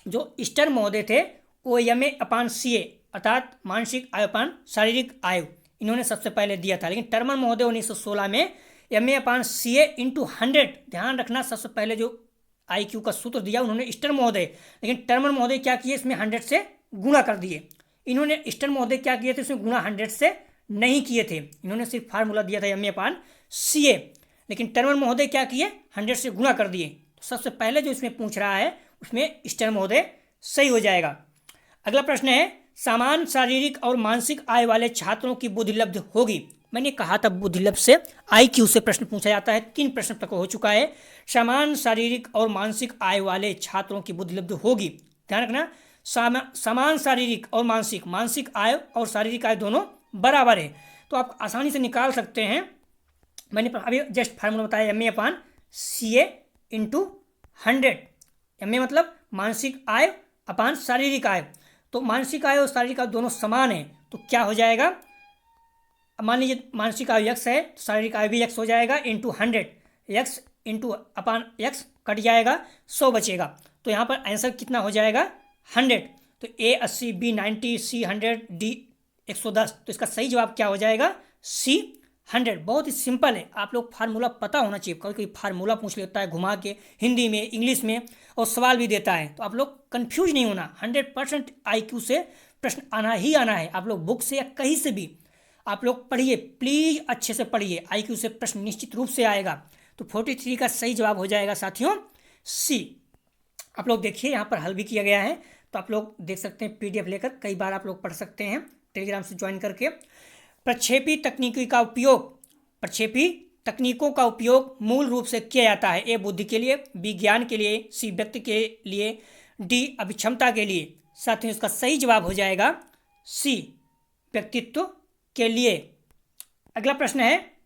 जो स्टर्न महोदय थे वो MA/CA अर्थात मानसिक आयु शारीरिक आयु, इन्होंने सबसे पहले दिया था। लेकिन टर्मन महोदय 1916 में MA/CA × 100, ध्यान रखना, सबसे पहले जो IQ का सूत्र दिया उन्होंने स्टर्न महोदय। लेकिन टर्मन महोदय क्या किए, इसमें 100 से गुणा कर दिए। इन्होंने स्टर्न महोदय क्या किए थे, इसमें गुणा 100 से नहीं किए थे, इन्होंने सिर्फ फार्मूला दिया था MA/CA। लेकिन टर्मन महोदय क्या किए, 100 से गुणा कर दिए। तो सबसे पहले जो इसमें पूछ रहा है उसमें स्टर्न महोदय सही हो जाएगा। अगला प्रश्न है, समान शारीरिक और मानसिक आय वाले छात्रों की बुद्धिलब्ध होगी। मैंने कहा था बुद्धिलब्ध से IQ से प्रश्न पूछा जाता है। 3 प्रश्न तक हो चुका है। समान शारीरिक और मानसिक आय वाले छात्रों की बुद्धिलब्ध होगी। ध्यान रखना, समान शारीरिक और मानसिक आय और शारीरिक आय दोनों बराबर है, तो आप आसानी से निकाल सकते हैं। मैंने अभी जस्ट फार्मूला बताया, MA/CA × 100। MA मतलब मानसिक आय अपान शारीरिक आय, तो मानसिक आय और शारीरिक आय दोनों समान है, तो क्या हो जाएगा, मान लीजिए मानसिक आयु x है तो शारीरिक आयु भी x हो जाएगा, × 100, x × x कट जाएगा, 100 बचेगा। तो यहाँ पर आंसर कितना हो जाएगा, 100। तो A 80, B 90, C 100, D 110। तो इसका सही जवाब क्या हो जाएगा, C 100। बहुत ही सिंपल है, आप लोग फार्मूला पता होना चाहिए। कोई कोई फार्मूला पूछ लेता है घुमा के हिंदी में, इंग्लिश में, और सवाल भी देता है, तो आप लोग कंफ्यूज नहीं होना। 100% IQ से प्रश्न आना ही आना है। आप लोग बुक से या कहीं से भी आप लोग पढ़िए, प्लीज अच्छे से पढ़िए, IQ से प्रश्न निश्चित रूप से आएगा। तो 43 का सही जवाब हो जाएगा साथियों C। आप लोग देखिए यहाँ पर हल भी किया गया है, तो आप लोग देख सकते हैं, PDF लेकर कई बार आप लोग पढ़ सकते हैं टेलीग्राम से ज्वाइन करके। प्रक्षेपी तकनीकों का उपयोग मूल रूप से किया जाता है। A बुद्धि के लिए, B ज्ञान के लिए, C व्यक्ति के लिए, D अभिक्षमता के लिए। साथ ही इसका सही जवाब हो जाएगा C व्यक्तित्व के लिए। अगला प्रश्न है,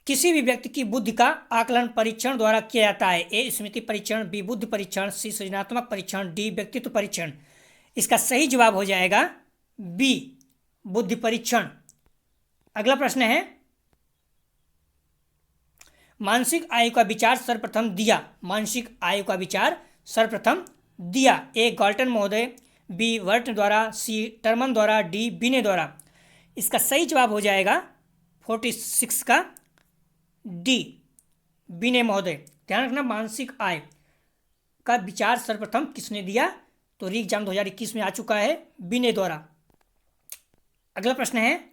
किसी भी व्यक्ति की बुद्धि का आकलन परीक्षण द्वारा किया जाता है। A स्मृति परीक्षण, B बुद्धि परीक्षण, C सृजनात्मक परीक्षण, D व्यक्तित्व परीक्षण। इसका सही जवाब हो जाएगा B बुद्धि परीक्षण। अगला प्रश्न है, मानसिक आयु का विचार सर्वप्रथम दिया। मानसिक आयु का विचार सर्वप्रथम दिया। A गाल्टन महोदय, B वर्टन द्वारा, C टर्मन द्वारा, D बिने द्वारा। इसका सही जवाब हो जाएगा 46 का D बिने महोदय। ध्यान रखना, मानसिक आय का विचार सर्वप्रथम किसने दिया, तो री एग्जाम 2021 में आ चुका है, बिने द्वारा। अगला प्रश्न है,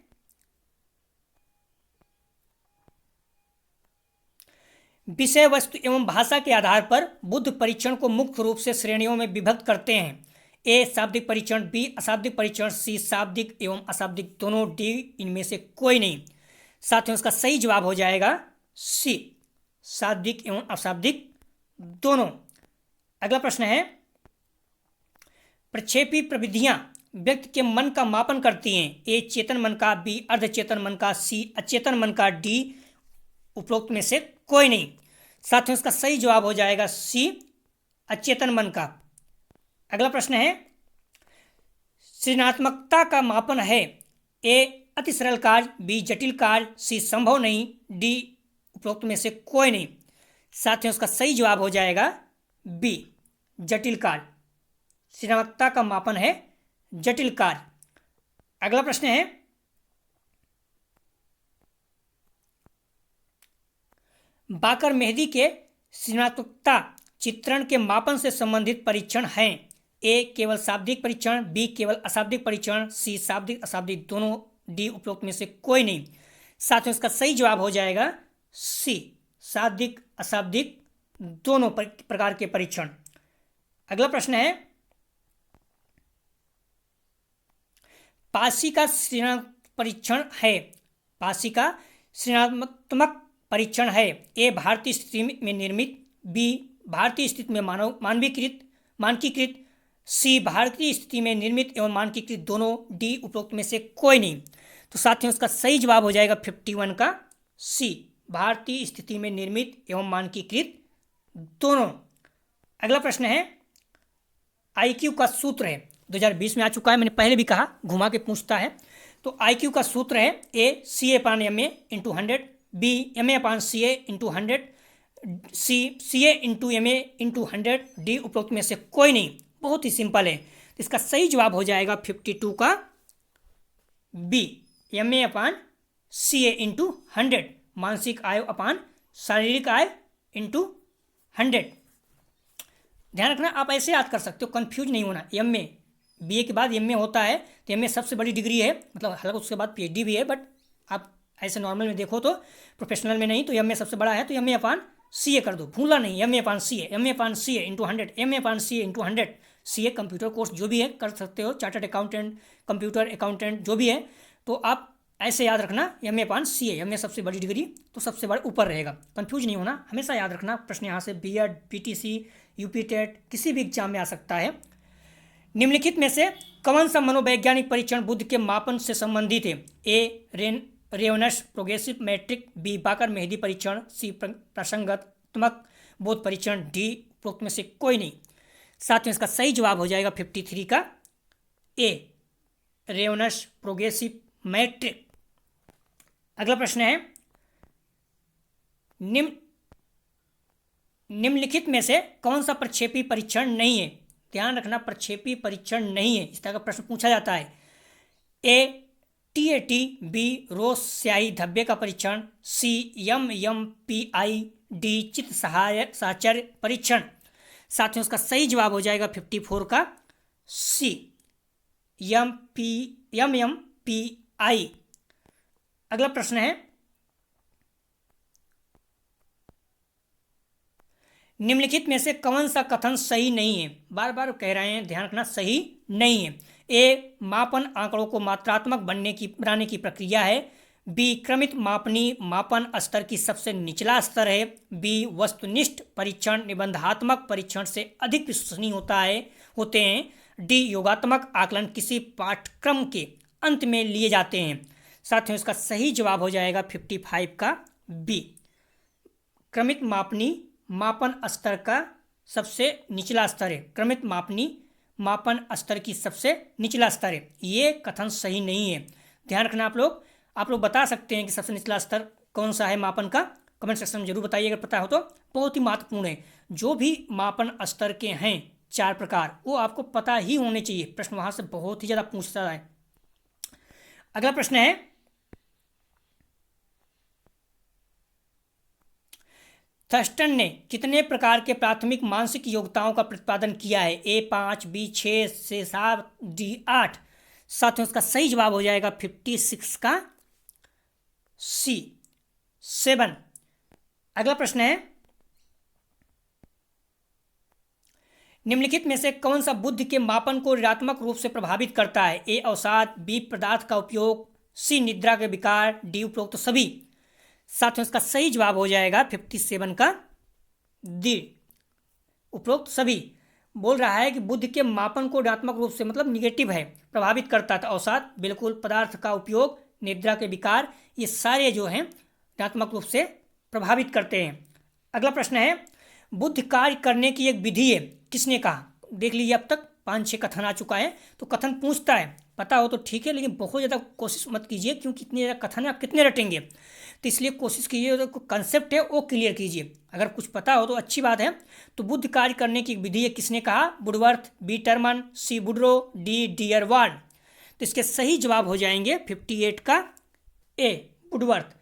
विषय वस्तु एवं भाषा के आधार पर बुद्ध परीक्षण को मुख्य रूप से श्रेणियों में विभक्त करते हैं। A शाब्दिक परीक्षण, B अशाब्दिक परीक्षण, C शाब्दिक एवं अशाब्दिक दोनों, D इनमें से कोई नहीं। साथ ही उसका सही जवाब हो जाएगा C शाब्दिक एवं अशाब्दिक दोनों। अगला प्रश्न है, प्रक्षेपी प्रविधियां व्यक्ति के मन का मापन करती हैं। A चेतन मन का, B अर्धचेतन मन का, C अचेतन मन का, D उपरोक्त में से कोई नहीं। साथ ही उसका सही जवाब हो जाएगा C अचेतन मन का। अगला प्रश्न है, सृजनात्मकता का मापन है। A अति सरल कार्य, B जटिल कार्य, C संभव नहीं, D उपरोक्त में से कोई नहीं। साथ ही उसका सही जवाब हो जाएगा B जटिल कार्य। सृजनात्मकता का मापन है जटिल कार्य। अगला प्रश्न है, बाकर मेहदी के सृजनात्मकता चित्रण के मापन से संबंधित परीक्षण हैं। A केवल शाब्दिक परीक्षण, B केवल अशाब्दिक परीक्षण, C शाब्दिक अशाब्दिक दोनों, D उपरोक्त में से कोई नहीं। साथ ही उसका सही जवाब हो जाएगा C शाब्दिक अशाब्दिक दोनों प्रकार के परीक्षण। अगला प्रश्न है, पासी का सृजनात्मक परीक्षण है। पासी का सृजनात्मक परीक्षण है। A भारतीय स्थिति में निर्मित, B भारतीय स्थिति में मानकीकृत, सी भारतीय स्थिति में निर्मित एवं मानकीकृत दोनों, डी उपरोक्त में से कोई नहीं। तो साथियों इसका सही जवाब हो जाएगा 51 का सी, भारतीय स्थिति में निर्मित एवं मानकीकृत दोनों। अगला प्रश्न है आईक्यू का सूत्र है, 2020 में आ चुका है, मैंने पहले भी कहा, घुमा के पूछता है। तो आईक्यू का सूत्र है A C A upon M A into 100, B M A upon C A into 100, C A into M A into 100, D उपरोक्त में से कोई नहीं। बहुत ही सिंपल है। तो इसका सही जवाब हो जाएगा 52 का B, M A upon C A into 100, मानसिक आय अपान शारीरिक आय इंटू 100। ध्यान रखना, आप ऐसे याद कर सकते हो, कंफ्यूज नहीं होना। एम ए, बी ए के बाद एम ए होता है, तो एम ए सबसे बड़ी डिग्री है, मतलब हालांकि उसके बाद पीएचडी भी है, बट आप ऐसे नॉर्मल में देखो तो, प्रोफेशनल में नहीं, तो एम ए सबसे बड़ा है, तो एम ए अपान सी ए कर दो, भूलना नहीं, M A upon C A, M A upon C A into 100, M A upon C A into 100। C A computer course जो भी है कर सकते हो, चार्टर्ड अकाउंटेंट, कंप्यूटर अकाउंटेंट जो भी है, तो आप ऐसे याद रखना, M A upon C A, M ए सबसे बड़ी डिग्री, तो सबसे बड़ा ऊपर रहेगा, कंफ्यूज नहीं होना, हमेशा याद रखना। प्रश्न यहाँ से B Ed, PTC, UP TET किसी भी एग्जाम में आ सकता है। निम्नलिखित में से कौन सा मनोवैज्ञानिक परीक्षण बुद्ध के मापन से संबंधित है? ए रेवनस प्रोग्रेसिव मैट्रिक, बी बाकर मेहदी परीक्षण, सी प्रसंगात्मक बोध परीक्षण, डी उपरोक्त में से कोई नहीं। साथ में इसका सही जवाब हो जाएगा 53 का ए, रेवनस प्रोग्रेसिव मैट्रिक। अगला प्रश्न है निम्नलिखित में से कौन सा प्रक्षेपी परीक्षण नहीं है? ध्यान रखना, प्रक्षेपी परीक्षण नहीं है, इस तरह का प्रश्न पूछा जाता है। ए टीएटी, बी रोज स्याही धब्बे का परीक्षण, सी एमएमपीआई, डी चित्त साहचर्य परीक्षण। साथियों इसका सही जवाब हो जाएगा 54 का सी, एमएमपीआई। अगला प्रश्न है निम्नलिखित में से कौन सा कथन सही नहीं है? बार बार कह रहे हैं, ध्यान रखना, सही नहीं है। ए मापन आंकड़ों को मात्रात्मक बनाने की प्रक्रिया है, बी क्रमित मापनी मापन स्तर की सबसे निचला स्तर है, बी वस्तुनिष्ठ परीक्षण निबंधात्मक परीक्षण से अधिक विश्वसनीय होते हैं, डी योगात्मक आकलन किसी पाठ्यक्रम के अंत में लिए जाते हैं। साथियों इसका सही जवाब हो जाएगा 55 का बी, क्रमित मापनी मापन स्तर का सबसे निचला स्तर है, क्रमित मापनी मापन स्तर की सबसे निचला स्तर है। ये कथन सही नहीं है। ध्यान रखना आप लोग बता सकते हैं कि सबसे निचला स्तर कौन सा है मापन का, कमेंट सेक्शन में जरूर बताइए अगर पता हो तो। बहुत ही महत्वपूर्ण है, जो भी मापन स्तर के हैं 4 प्रकार, वो आपको पता ही होने चाहिए, प्रश्न वहां से बहुत ही ज़्यादा पूछता है। अगला प्रश्न है थर्स्टन ने कितने प्रकार के प्राथमिक मानसिक योग्यताओं का प्रतिपादन किया है? ए 5, बी 6, से 7, डी 8। साथियों इसका सही जवाब हो जाएगा 56 का सी, 7। अगला प्रश्न है निम्नलिखित में से कौन सा बुद्धि के मापन को ऋणात्मक रूप से प्रभावित करता है? ए अवसाद, बी पदार्थ का उपयोग, सी निद्रा के विकार, डी उपरोक्त तो सभी। साथियों इसका सही जवाब हो जाएगा 57 का डी, उपरोक्त सभी। बोल रहा है कि बुद्धि के मापन को ऋणात्मक रूप से, मतलब निगेटिव है, प्रभावित करता था। अवसाद बिल्कुल, पदार्थ का उपयोग, निद्रा के विकार, ये सारे जो हैं ऋणात्मक रूप से प्रभावित करते हैं। अगला प्रश्न है बुद्धि कार्य करने की एक विधि है, किसने कहा? देख लीजिए, अब तक 5-6 कथन आ चुका है, तो कथन पूछता है, पता हो तो ठीक है, लेकिन बहुत ज़्यादा कोशिश मत कीजिए, क्योंकि इतने ज़्यादा कथन है, आप कितने रटेंगे, तो इसलिए कोशिश कीजिए तो कंसेप्ट है वो क्लियर कीजिए। अगर कुछ पता हो तो अच्छी बात है। तो बुद्धि कार्य करने की विधि है, किसने कहा? वुडवर्थ, बी टर्मन, सी वुडरो, डी डियरवाल्ड। तो इसके सही जवाब हो जाएंगे 58 का ए, वुडवर्थ।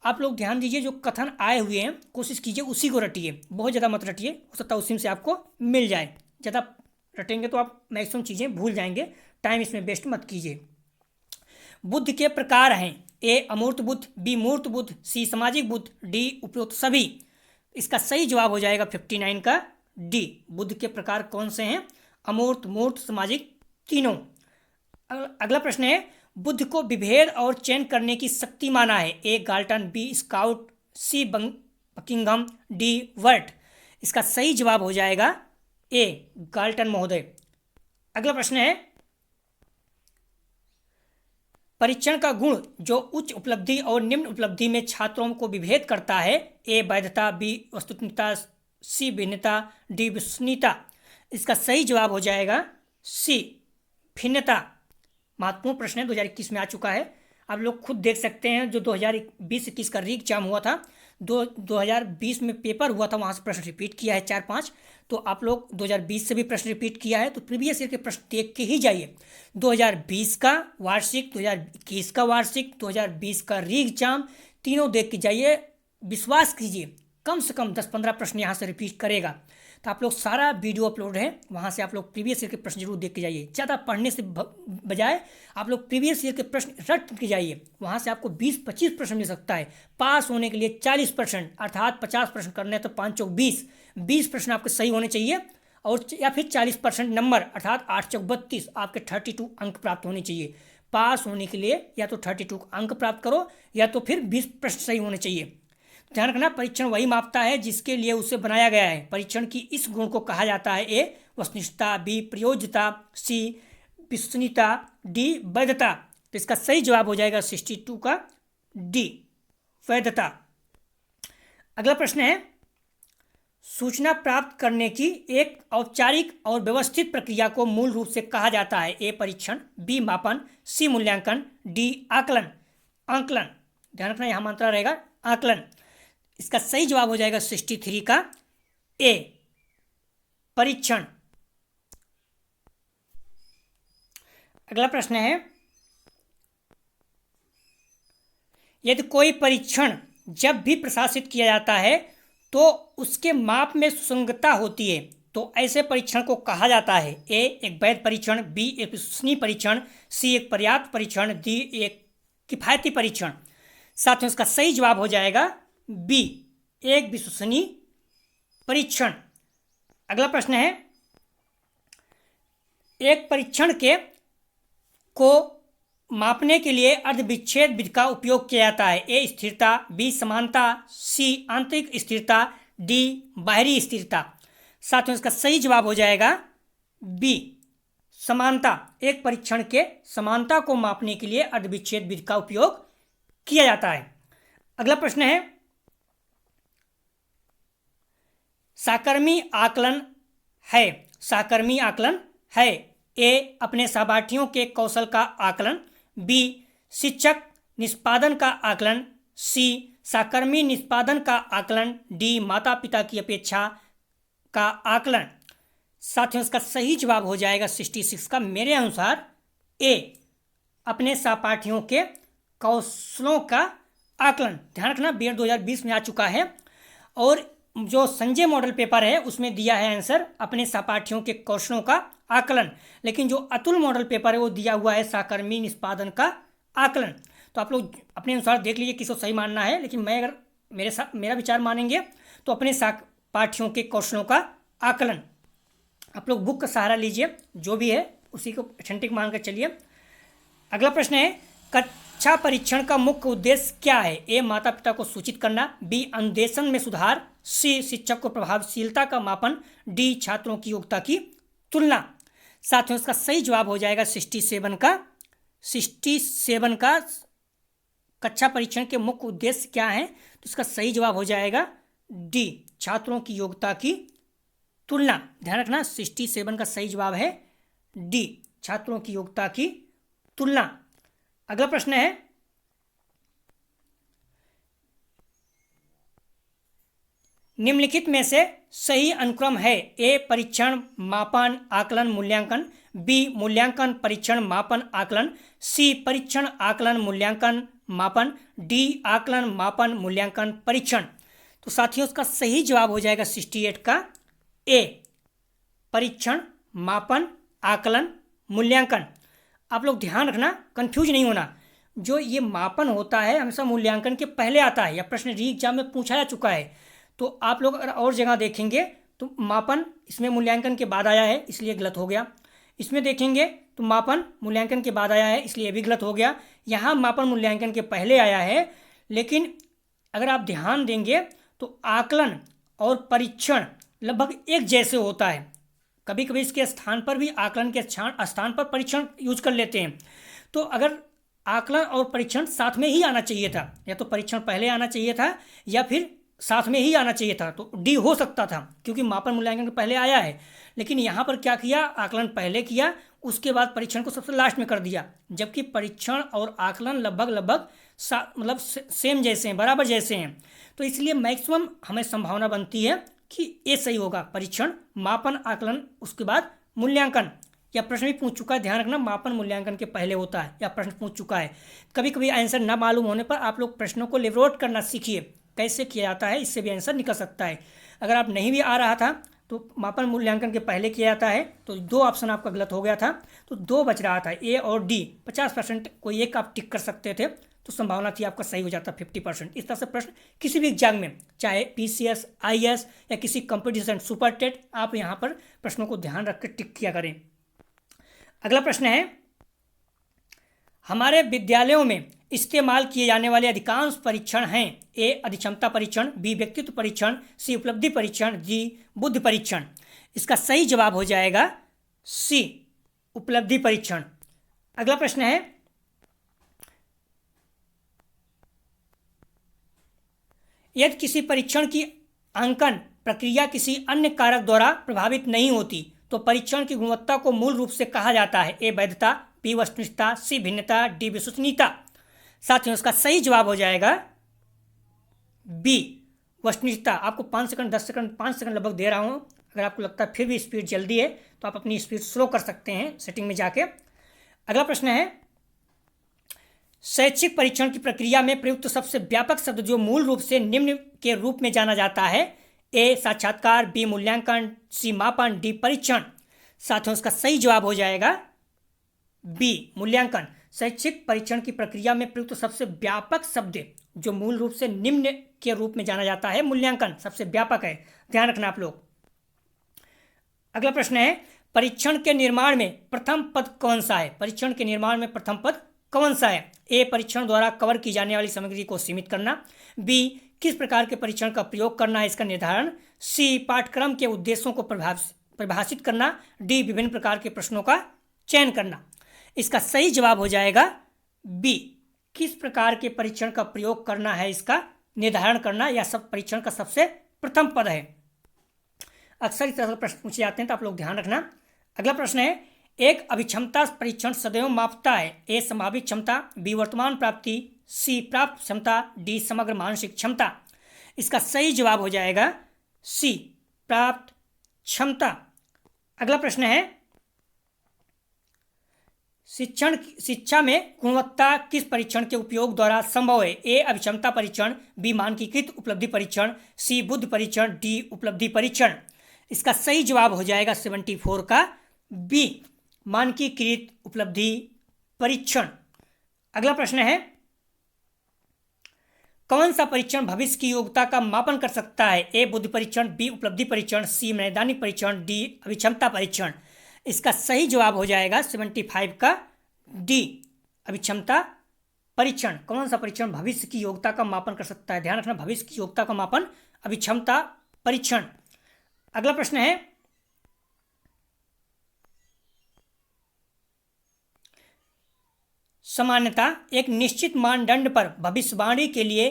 आप लोग ध्यान दीजिए, जो कथन आए हुए हैं कोशिश कीजिए उसी को रटिए, बहुत ज़्यादा मत रटिए, हो सकता है उसी से आपको मिल जाए। ज़्यादा रटेंगे तो आप मैक्सिमम चीज़ें भूल जाएंगे, टाइम इसमें वेस्ट मत कीजिए। बुद्ध के प्रकार हैं, ए अमूर्त बुद्ध, बी मूर्त बुद्ध, सी सामाजिक बुद्ध, डी उपरोक्त सभी। इसका सही जवाब हो जाएगा 59 का डी, बुद्ध के प्रकार कौन से हैं? अमूर्त, मूर्त, सामाजिक, तीनों। अगला प्रश्न है बुद्ध को विभेद और चयन करने की शक्ति माना है, ए गाल्टन, बी स्काउट, सी बकिंघम, डी वर्ट। इसका सही जवाब हो जाएगा ए गाल्टन महोदय। अगला प्रश्न है, परीक्षण का गुण जो उच्च उपलब्धि और निम्न उपलब्धि में छात्रों को विभेद करता है। ए वैधता, बी वस्तुनिष्ठता, सी भिन्नता, डी विश्वसनीयता। इसका सही जवाब हो जाएगा सी भिन्नता। महत्वपूर्ण प्रश्न है, 2021 में आ चुका है। आप लोग खुद देख सकते हैं, जो 2020-21 का री एग्जाम हुआ था, 2020 में पेपर हुआ था, वहाँ से प्रश्न रिपीट किया है 4-5। तो आप लोग 2020 से भी प्रश्न रिपीट किया है, तो प्रीवियस ईयर के प्रश्न देख के ही जाइए। 2020 का वार्षिक, 2021 का वार्षिक, 2020 का री एग्जाम, तीनों देख के जाइए। विश्वास कीजिए, कम से कम 10-15 प्रश्न यहाँ से रिपीट करेगा। तो आप लोग, सारा वीडियो अपलोड है, वहाँ से आप लोग प्रीवियस ईयर के प्रश्न जरूर देख के जाइए। ज़्यादा पढ़ने से बजाय आप लोग प्रीवियस ईयर के प्रश्न रट के जाइए, वहाँ से आपको 20-25 प्रश्न मिल सकता है। पास होने के लिए 40%, अर्थात 50 प्रश्न करने हैं तो 5 चौक 20 प्रश्न आपके सही होने चाहिए, और या फिर 40% नंबर, अर्थात 8 चौक 32 आपके 32 अंक प्राप्त होने चाहिए। पास होने के लिए या तो 32 अंक प्राप्त करो, या तो फिर 20 प्रश्न सही होने चाहिए। ध्यान रखना, परीक्षण वही मापता है जिसके लिए उसे बनाया गया है। परीक्षण की इस गुण को कहा जाता है ए वस्तुनिष्ठता, बी प्रयोज्यता, सी विश्वसनीयता, डी वैधता। तो इसका सही जवाब हो जाएगा 62 का डी वैधता। अगला प्रश्न है, सूचना प्राप्त करने की एक औपचारिक और व्यवस्थित प्रक्रिया को मूल रूप से कहा जाता है। ए परीक्षण, बी मापन, सी मूल्यांकन, डी आकलन। आकलन, ध्यान रखना, यहाँ मंत्रा रहेगा आकलन। इसका सही जवाब हो जाएगा 63 का ए परीक्षण। अगला प्रश्न है, यदि कोई परीक्षण जब भी प्रशासित किया जाता है तो उसके माप में सुसंगतता होती है, तो ऐसे परीक्षण को कहा जाता है। ए एक वैध परीक्षण, बी एक विश्वसनीय परीक्षण, सी एक पर्याप्त परीक्षण, डी एक किफायती परीक्षण। साथ में उसका सही जवाब हो जाएगा बी एक विश्वसनीय परीक्षण। अगला प्रश्न है, एक परीक्षण को मापने के लिए अर्धविच्छेद विधि का उपयोग किया जाता है। ए स्थिरता, बी समानता, सी आंतरिक स्थिरता, डी बाहरी स्थिरता। साथ में इसका सही जवाब हो जाएगा बी समानता। एक परीक्षण के समानता को मापने के लिए अर्धविच्छेद विधि का उपयोग किया जाता है। अगला प्रश्न है, सहकर्मी आकलन है। सहकर्मी आकलन है। ए अपने सहपाठियों के कौशल का आकलन, बी शिक्षक निष्पादन का आकलन, सी सहकर्मी निष्पादन का आकलन, डी माता पिता की अपेक्षा का आकलन। साथियों, इसका सही जवाब हो जाएगा 66 का मेरे अनुसार ए अपने सहपाठियों के कौशलों का आकलन। ध्यान रखना, बीएड 2020 में आ चुका है, और जो संजय मॉडल पेपर है उसमें दिया है आंसर अपने सहपाठियों के कौशलों का आकलन, लेकिन जो अतुल मॉडल पेपर है वो दिया हुआ है सहकर्मी निष्पादन का आकलन। तो आप लोग अपने अनुसार देख लीजिए किसको सही मानना है, लेकिन मैं अगर मेरा विचार मानेंगे तो अपने सहपाठियों के कौशलों का आकलन। आप लोग बुक का सहारा लीजिए, जो भी है उसी को ऑथेंटिक मानकर चलिए। अगला प्रश्न है, कक्षा परीक्षण का मुख्य उद्देश्य क्या है। ए माता पिता को सूचित करना, बी अनुदेशन में सुधार, सी शिक्षक को प्रभावशीलता का मापन, डी छात्रों की योग्यता की तुलना। साथियों, इसका सही जवाब हो जाएगा 67 का कक्षा परीक्षण के मुख्य उद्देश्य क्या है, तो इसका सही जवाब हो जाएगा डी छात्रों की योग्यता की तुलना। ध्यान रखना, 67 का सही जवाब है डी छात्रों की योग्यता की तुलना। अगला प्रश्न है, निम्नलिखित में से सही अनुक्रम है। ए परीक्षण मापन आकलन मूल्यांकन, बी मूल्यांकन परीक्षण मापन आकलन, सी परीक्षण आकलन मूल्यांकन मापन, डी आकलन मापन मूल्यांकन परीक्षण। तो साथियों, उसका सही जवाब हो जाएगा 68 का ए परीक्षण मापन आकलन मूल्यांकन। आप लोग ध्यान रखना, कंफ्यूज नहीं होना, जो ये मापन होता है हमेशा मूल्यांकन के पहले आता है, या प्रश्न री एग्जाम में पूछा जा चुका है। तो आप लोग अगर और जगह देखेंगे तो मापन इसमें मूल्यांकन के बाद आया है, इसलिए गलत हो गया। इसमें देखेंगे तो मापन मूल्यांकन के बाद आया है, इसलिए भी गलत हो गया। यहाँ मापन मूल्यांकन के पहले आया है, लेकिन अगर आप ध्यान देंगे तो आकलन और परीक्षण लगभग एक जैसे होता है। कभी कभी इसके स्थान पर भी आकलन के स्थान पर परीक्षण यूज कर लेते हैं। तो अगर आकलन और परीक्षण साथ में ही आना चाहिए था, या तो परीक्षण पहले आना चाहिए था या फिर साथ में ही आना चाहिए था, तो डी हो सकता था, क्योंकि मापन मूल्यांकन पहले आया है। लेकिन यहाँ पर क्या किया, आकलन पहले किया, उसके बाद परीक्षण को सबसे लास्ट में कर दिया, जबकि परीक्षण और आकलन लगभग मतलब सेम जैसे हैं, बराबर जैसे हैं। तो इसलिए मैक्सिमम हमें संभावना बनती है कि ये सही होगा, परीक्षण, मापन, आकलन, उसके बाद मूल्यांकन। या प्रश्न भी पूछ चुका है, ध्यान रखना, मापन मूल्यांकन के पहले होता है, या प्रश्न पूछ चुका है। कभी कभी आंसर ना मालूम होने पर आप लोग प्रश्नों को लेवरोट करना सीखिए, कैसे किया जाता है, इससे भी आंसर निकल सकता है। अगर आप नहीं भी आ रहा था तो मापन मूल्यांकन के पहले किया जाता है, तो 2 ऑप्शन आपका गलत हो गया था, तो 2 बच रहा था, ए और डी। 50% कोई एक आप टिक कर सकते थे, तो संभावना थी आपका सही हो जाता 50%। इस तरह से प्रश्न किसी भी एग्जाम में, चाहे पीसीएस, आईएएस या किसी कंपटीशन, सुपर टेट, आप यहाँ पर प्रश्नों को ध्यान रख कर टिक किया करें। अगला प्रश्न है, हमारे विद्यालयों में इस्तेमाल किए जाने वाले अधिकांश परीक्षण हैं, ए अधिक्षमता परीक्षण, बी व्यक्तित्व परीक्षण, सी उपलब्धि परीक्षण, डी बुद्धि परीक्षण। इसका सही जवाब हो जाएगा सी उपलब्धि परीक्षण। अगला प्रश्न है, यदि किसी परीक्षण की अंकन प्रक्रिया किसी अन्य कारक द्वारा प्रभावित नहीं होती तो परीक्षण की गुणवत्ता को मूल रूप से कहा जाता है, ए वैधता, बी वस्तुनिष्ठता, सी भिन्नता, डी विश्वसनीयता। साथियों, इसका सही जवाब हो जाएगा बी वस्तुनिष्ठता। आपको 5 सेकंड, 10 सेकंड, 5 सेकंड लगभग दे रहा हूं। अगर आपको लगता है फिर भी स्पीड जल्दी है तो आप अपनी स्पीड स्लो कर सकते हैं सेटिंग में जाके। अगला प्रश्न है, शैक्षिक परीक्षण की प्रक्रिया में प्रयुक्त सबसे व्यापक शब्द जो मूल रूप से निम्न के रूप में जाना जाता है, ए साक्षात्कार, बी मूल्यांकन, सी मापन, डी परीक्षण। साथियों, इसका सही जवाब हो जाएगा बी मूल्यांकन। शैक्षिक परीक्षण की प्रक्रिया में प्रयुक्त सबसे व्यापक शब्द जो मूल रूप से निम्न के रूप में जाना जाता है, मूल्यांकन सबसे व्यापक है, ध्यान रखना आप लोग। अगला प्रश्न है, परीक्षण के निर्माण में प्रथम पद कौन सा है? परीक्षण के निर्माण में प्रथम पद कौन सा है? ए परीक्षण द्वारा कवर की जाने वाली सामग्री को सीमित करना, बी किस प्रकार के परीक्षण का प्रयोग करना है इसका निर्धारण, सी पाठ्यक्रम के उद्देश्यों को परिभाषित करना, डी विभिन्न प्रकार के प्रश्नों का चयन करना। इसका सही जवाब हो जाएगा बी किस प्रकार के परीक्षण का प्रयोग करना है इसका निर्धारण करना, या सब परीक्षण का सबसे प्रथम पद है। अक्सर इस तरह के प्रश्न पूछे जाते हैं, तो आप लोग ध्यान रखना। अगला प्रश्न है, एक अभिक्षमता परीक्षण सदैव मापता है, ए संभावित क्षमता, बी वर्तमान प्राप्ति, सी प्राप्त क्षमता, डी समग्र मानसिक क्षमता। इसका सही जवाब हो जाएगा सी प्राप्त क्षमता। अगला प्रश्न है, शिक्षा में गुणवत्ता किस परीक्षण के उपयोग द्वारा संभव है? ए अभिक्षमता परीक्षण, बी मानकीकृत उपलब्धि परीक्षण, सी बुद्धि परीक्षण, डी उपलब्धि परीक्षण। इसका सही जवाब हो जाएगा 74 का बी मानकीकृत उपलब्धि परीक्षण। अगला प्रश्न है, कौन सा परीक्षण भविष्य की योग्यता का मापन कर सकता है? ए बुद्धि परीक्षण, बी उपलब्धि परीक्षण, सी नैदानिक परीक्षण, डी अभिक्षमता परीक्षण। इसका सही जवाब हो जाएगा 75 का डी अभिक्षमता परीक्षण। कौन सा परीक्षण भविष्य की योग्यता का मापन कर सकता है? ध्यान रखना, भविष्य की योग्यता का मापन अभिक्षमता परीक्षण। अगला प्रश्न है, सामान्यता एक निश्चित मानदंड पर भविष्यवाणी के लिए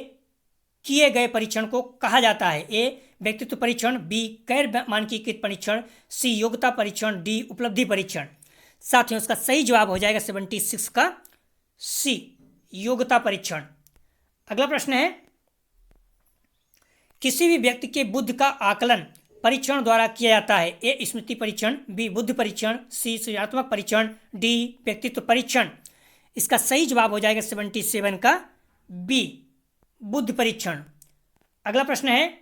किए गए परीक्षण को कहा जाता है? ए व्यक्तित्व परीक्षण, बी गैर मानकीकृत परीक्षण, सी योग्यता परीक्षण, डी उपलब्धि परीक्षण। साथियों, इसका सही जवाब हो जाएगा 76 का सी योग्यता परीक्षण। अगला प्रश्न है, किसी भी व्यक्ति के बुद्धि का आकलन परीक्षण द्वारा किया जाता है? ए स्मृति परीक्षण, बी बुद्धि परीक्षण, सी सृजनात्मक परीक्षण, डी व्यक्तित्व परीक्षण। इसका सही जवाब हो जाएगा 77 का बी बुद्धि परीक्षण। अगला प्रश्न है,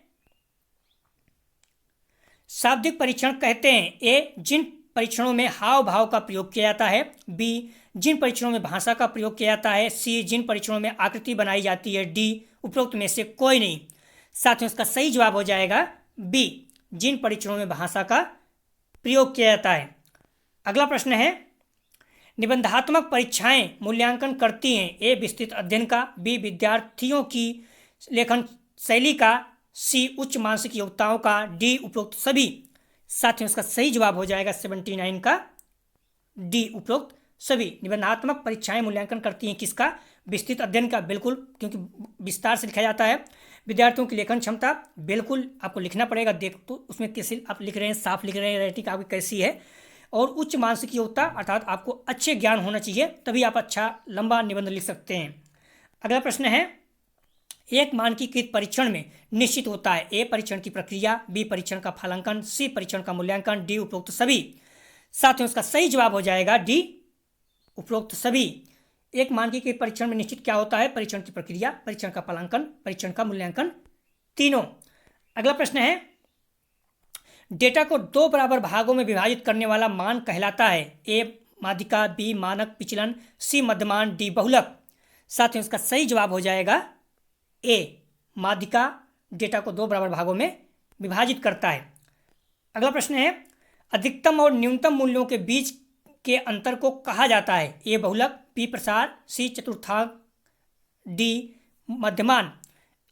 शाब्दिक परीक्षण कहते हैं? ए जिन परीक्षणों में हाव भाव का प्रयोग किया जाता है, बी जिन परीक्षणों में भाषा का प्रयोग किया जाता है, सी जिन परीक्षणों में आकृति बनाई जाती है, डी उपरोक्त में से कोई नहीं। साथियों, इसका सही जवाब हो जाएगा बी जिन परीक्षणों में भाषा का प्रयोग किया जाता है। अगला प्रश्न है, निबंधात्मक परीक्षाएं मूल्यांकन करती हैं? ए विस्तृत अध्ययन का, बी विद्यार्थियों की लेखन शैली का, सी उच्च मानसिक योग्यताओं का, डी उपरोक्त सभी। साथ ही उसका सही जवाब हो जाएगा 79 का डी, उपरोक्त सभी। निबंधात्मक परीक्षाएं मूल्यांकन करती हैं किसका? विस्तृत अध्ययन का, बिल्कुल, क्योंकि विस्तार से लिखा जाता है। विद्यार्थियों की लेखन क्षमता, बिल्कुल आपको लिखना पड़ेगा, देख तो उसमें कैसे आप लिख रहे हैं, साफ लिख रहे हैं, राइटिंग आपकी कैसी है। और उच्च मानसिक योग्यता, अर्थात आपको अच्छे ज्ञान होना चाहिए, तभी आप अच्छा लंबा निबंध लिख सकते हैं। अगला प्रश्न है, एक मानकीकृत परीक्षण में निश्चित होता है ए परीक्षण की प्रक्रिया, बी परीक्षण का फलांकन, सी परीक्षण का मूल्यांकन, डी उपरोक्त सभी। साथ ही उसका सही जवाब हो जाएगा डी, उपरोक्त सभी। एक मानकीकृत परीक्षण में निश्चित क्या होता है? परीक्षण की प्रक्रिया, परीक्षण का फलांकन, परीक्षण का मूल्यांकन, तीनों। अगला प्रश्न है, डेटा को दो बराबर भागों में विभाजित करने वाला मान कहलाता है ए माध्यिका, बी मानक विचलन, सी मध्यमान, डी बहुलक। साथ ही उसका सही जवाब हो जाएगा ए, माध्यिका डेटा को दो बराबर भागों में विभाजित करता है। अगला प्रश्न है, अधिकतम और न्यूनतम मूल्यों के बीच के अंतर को कहा जाता है ए बहुलक, बी प्रसार, सी चतुर्थांक, डी मध्यमान।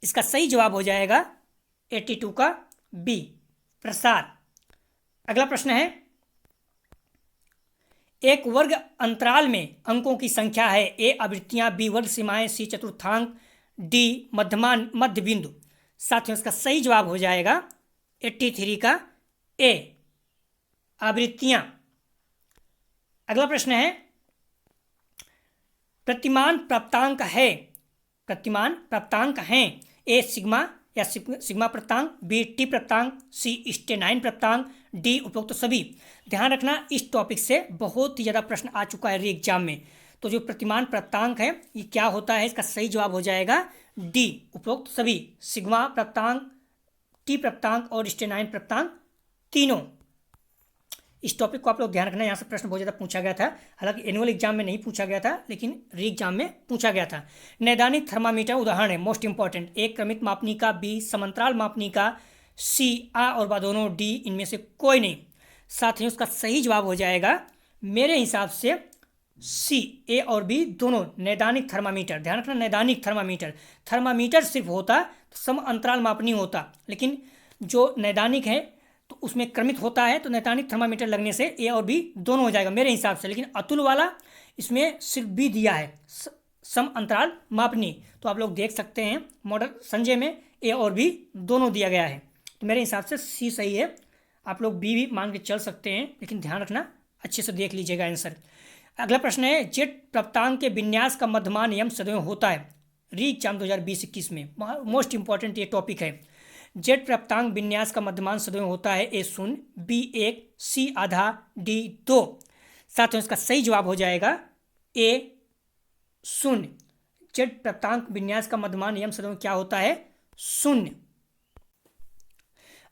इसका सही जवाब हो जाएगा 82 का बी, प्रसार। अगला प्रश्न है, एक वर्ग अंतराल में अंकों की संख्या है ए आवृत्तियां, बी वर्ग सीमाएं, सी चतुर्थांक, डी मध्यमान मध्य बिंदु। साथ ही उसका सही जवाब हो जाएगा 83 का ए, आवृत्तियां। अगला प्रश्न है, प्रतिमान प्राप्तांक है, प्रतिमान प्राप्तांक हैं ए सिग्मा या सिग्मा प्राप्तांक, बी टी प्राप्तांक, सी स्टेनाइन प्राप्तांक, डी उपरोक्त सभी। ध्यान रखना, इस टॉपिक से बहुत ही ज़्यादा प्रश्न आ चुका है री एग्जाम में। तो जो प्रतिमान प्राप्तांक है ये क्या होता है? इसका सही जवाब हो जाएगा डी, उपरोक्त सभी। सिग्मा प्राप्तांक, टी प्राप्तांक और स्टेनाइन प्राप्तांक, तीनों। इस टॉपिक को आप लोग ध्यान रखना, यहाँ से प्रश्न बहुत ज़्यादा पूछा गया था। हालांकि एनुअल एग्जाम में नहीं पूछा गया था, लेकिन री एग्जाम में पूछा गया था। नैदानिक थर्मामीटर उदाहरण है, मोस्ट इंपॉर्टेंट। ए क्रमित मापनिका, बी समांतराल मापनिका, सी आ और बा दोनों, डी इनमें से कोई नहीं। साथ ही उसका सही जवाब हो जाएगा मेरे हिसाब से सी, ए और बी दोनों नैदानिक थर्मामीटर। ध्यान रखना, नैदानिक थर्मामीटर, थर्मामीटर सिर्फ होता तो सम अंतराल मापनी होता, लेकिन जो नैदानिक है तो उसमें क्रमित होता है, तो नैदानिक थर्मामीटर लगने से ए और बी दोनों हो जाएगा मेरे हिसाब से। लेकिन अतुल वाला इसमें सिर्फ बी दिया है, सम अंतराल मापनी। तो आप लोग देख सकते हैं मॉडल संजय में ए और बी दोनों दिया गया है, तो मेरे हिसाब से सी सही है। आप लोग बी भी मान के चल सकते हैं, लेकिन ध्यान रखना, अच्छे से देख लीजिएगा आंसर। अगला प्रश्न है, जेट प्राप्तांक के विन्यास का मध्यमान नियम सदैव होता है री एग्जाम 2020-21 में। मोस्ट इंपॉर्टेंट ये टॉपिक है। जेट प्राप्तांक विन्यास का मध्यमान सदैव होता है ए 0, बी 1, सी आधा, डी 2। साथ ही इसका सही जवाब हो जाएगा ए 0। जेट प्राप्तांक विन्यास का मध्यमान नियम सदैव क्या होता है? 0।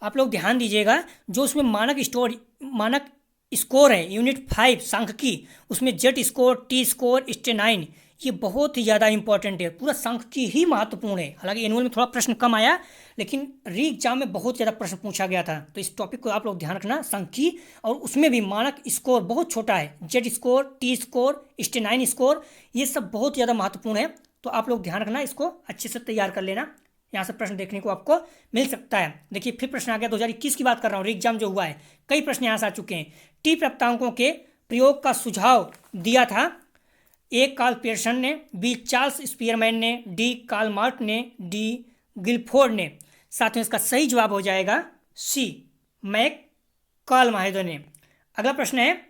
आप लोग ध्यान दीजिएगा, जो उसमें मानक स्कोर है यूनिट 5 सांख्यिकी, उसमें जेट स्कोर, टी स्कोर, स्टेनाइन, ये बहुत ही ज़्यादा इंपॉर्टेंट है। पूरा सांख्यिकी ही महत्वपूर्ण है। हालांकि एनुअल में थोड़ा प्रश्न कम आया, लेकिन री एग्जाम में बहुत ज़्यादा प्रश्न पूछा गया था। तो इस टॉपिक को आप लोग ध्यान रखना, सांख्यिकी, और उसमें भी मानक स्कोर बहुत छोटा है, Z score, T score, stanine score, ये सब बहुत ज़्यादा महत्वपूर्ण है। तो आप लोग ध्यान रखना, इसको अच्छे से तैयार कर लेना, यहाँ से प्रश्न देखने को आपको मिल सकता है। देखिए फिर प्रश्न आ गया, 2021 की बात कर रहा हूँ, री एग्जाम जो हुआ है, कई प्रश्न यहाँ से आ चुके हैं। टी प्राप्तांकों के प्रयोग का सुझाव दिया था ए कार्ल पियर्सन ने, बी चार्ल्स स्पीयरमैन ने, डी कार्ल मार्क ने, डी गिलफोर्ड ने। साथ में इसका सही जवाब हो जाएगा सी, मैक कार्ल महोदय ने। अगला प्रश्न है,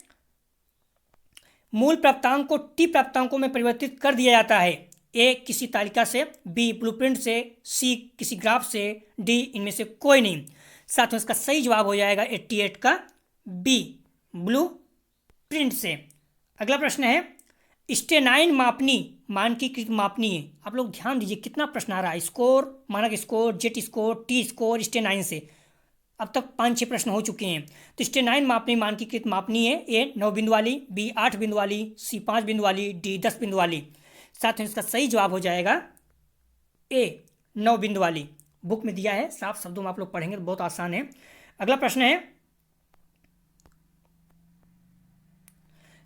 मूल प्राप्तांक को टी प्राप्तांकों में परिवर्तित कर दिया जाता है ए किसी तालिका से, बी ब्लूप्रिंट से, सी किसी ग्राफ से, डी इनमें से कोई नहीं। साथ में इसका सही जवाब हो जाएगा 88 का बी, ब्लूप्रिंट से। अगला प्रश्न है, स्टेनाइन मापनी मानकीकृत मापनी है। आप लोग ध्यान दीजिए कितना प्रश्न आ रहा है, स्कोर, मानक score, Z score, T score, stanine से। अब तक 5-6 प्रश्न हो चुके हैं। तो स्टेनाइन मापनी मानकीकृत मापनी है ए 9 बिंदु वाली, बी 8 बिंदु वाली, सी 5 बिंदु वाली, डी 10 बिंदु वाली। साथ में इसका सही जवाब हो जाएगा ए 9 बिंदु वाली। बुक में दिया है, साफ शब्दों में आप लोग पढ़ेंगे तो बहुत आसान है। अगला प्रश्न है,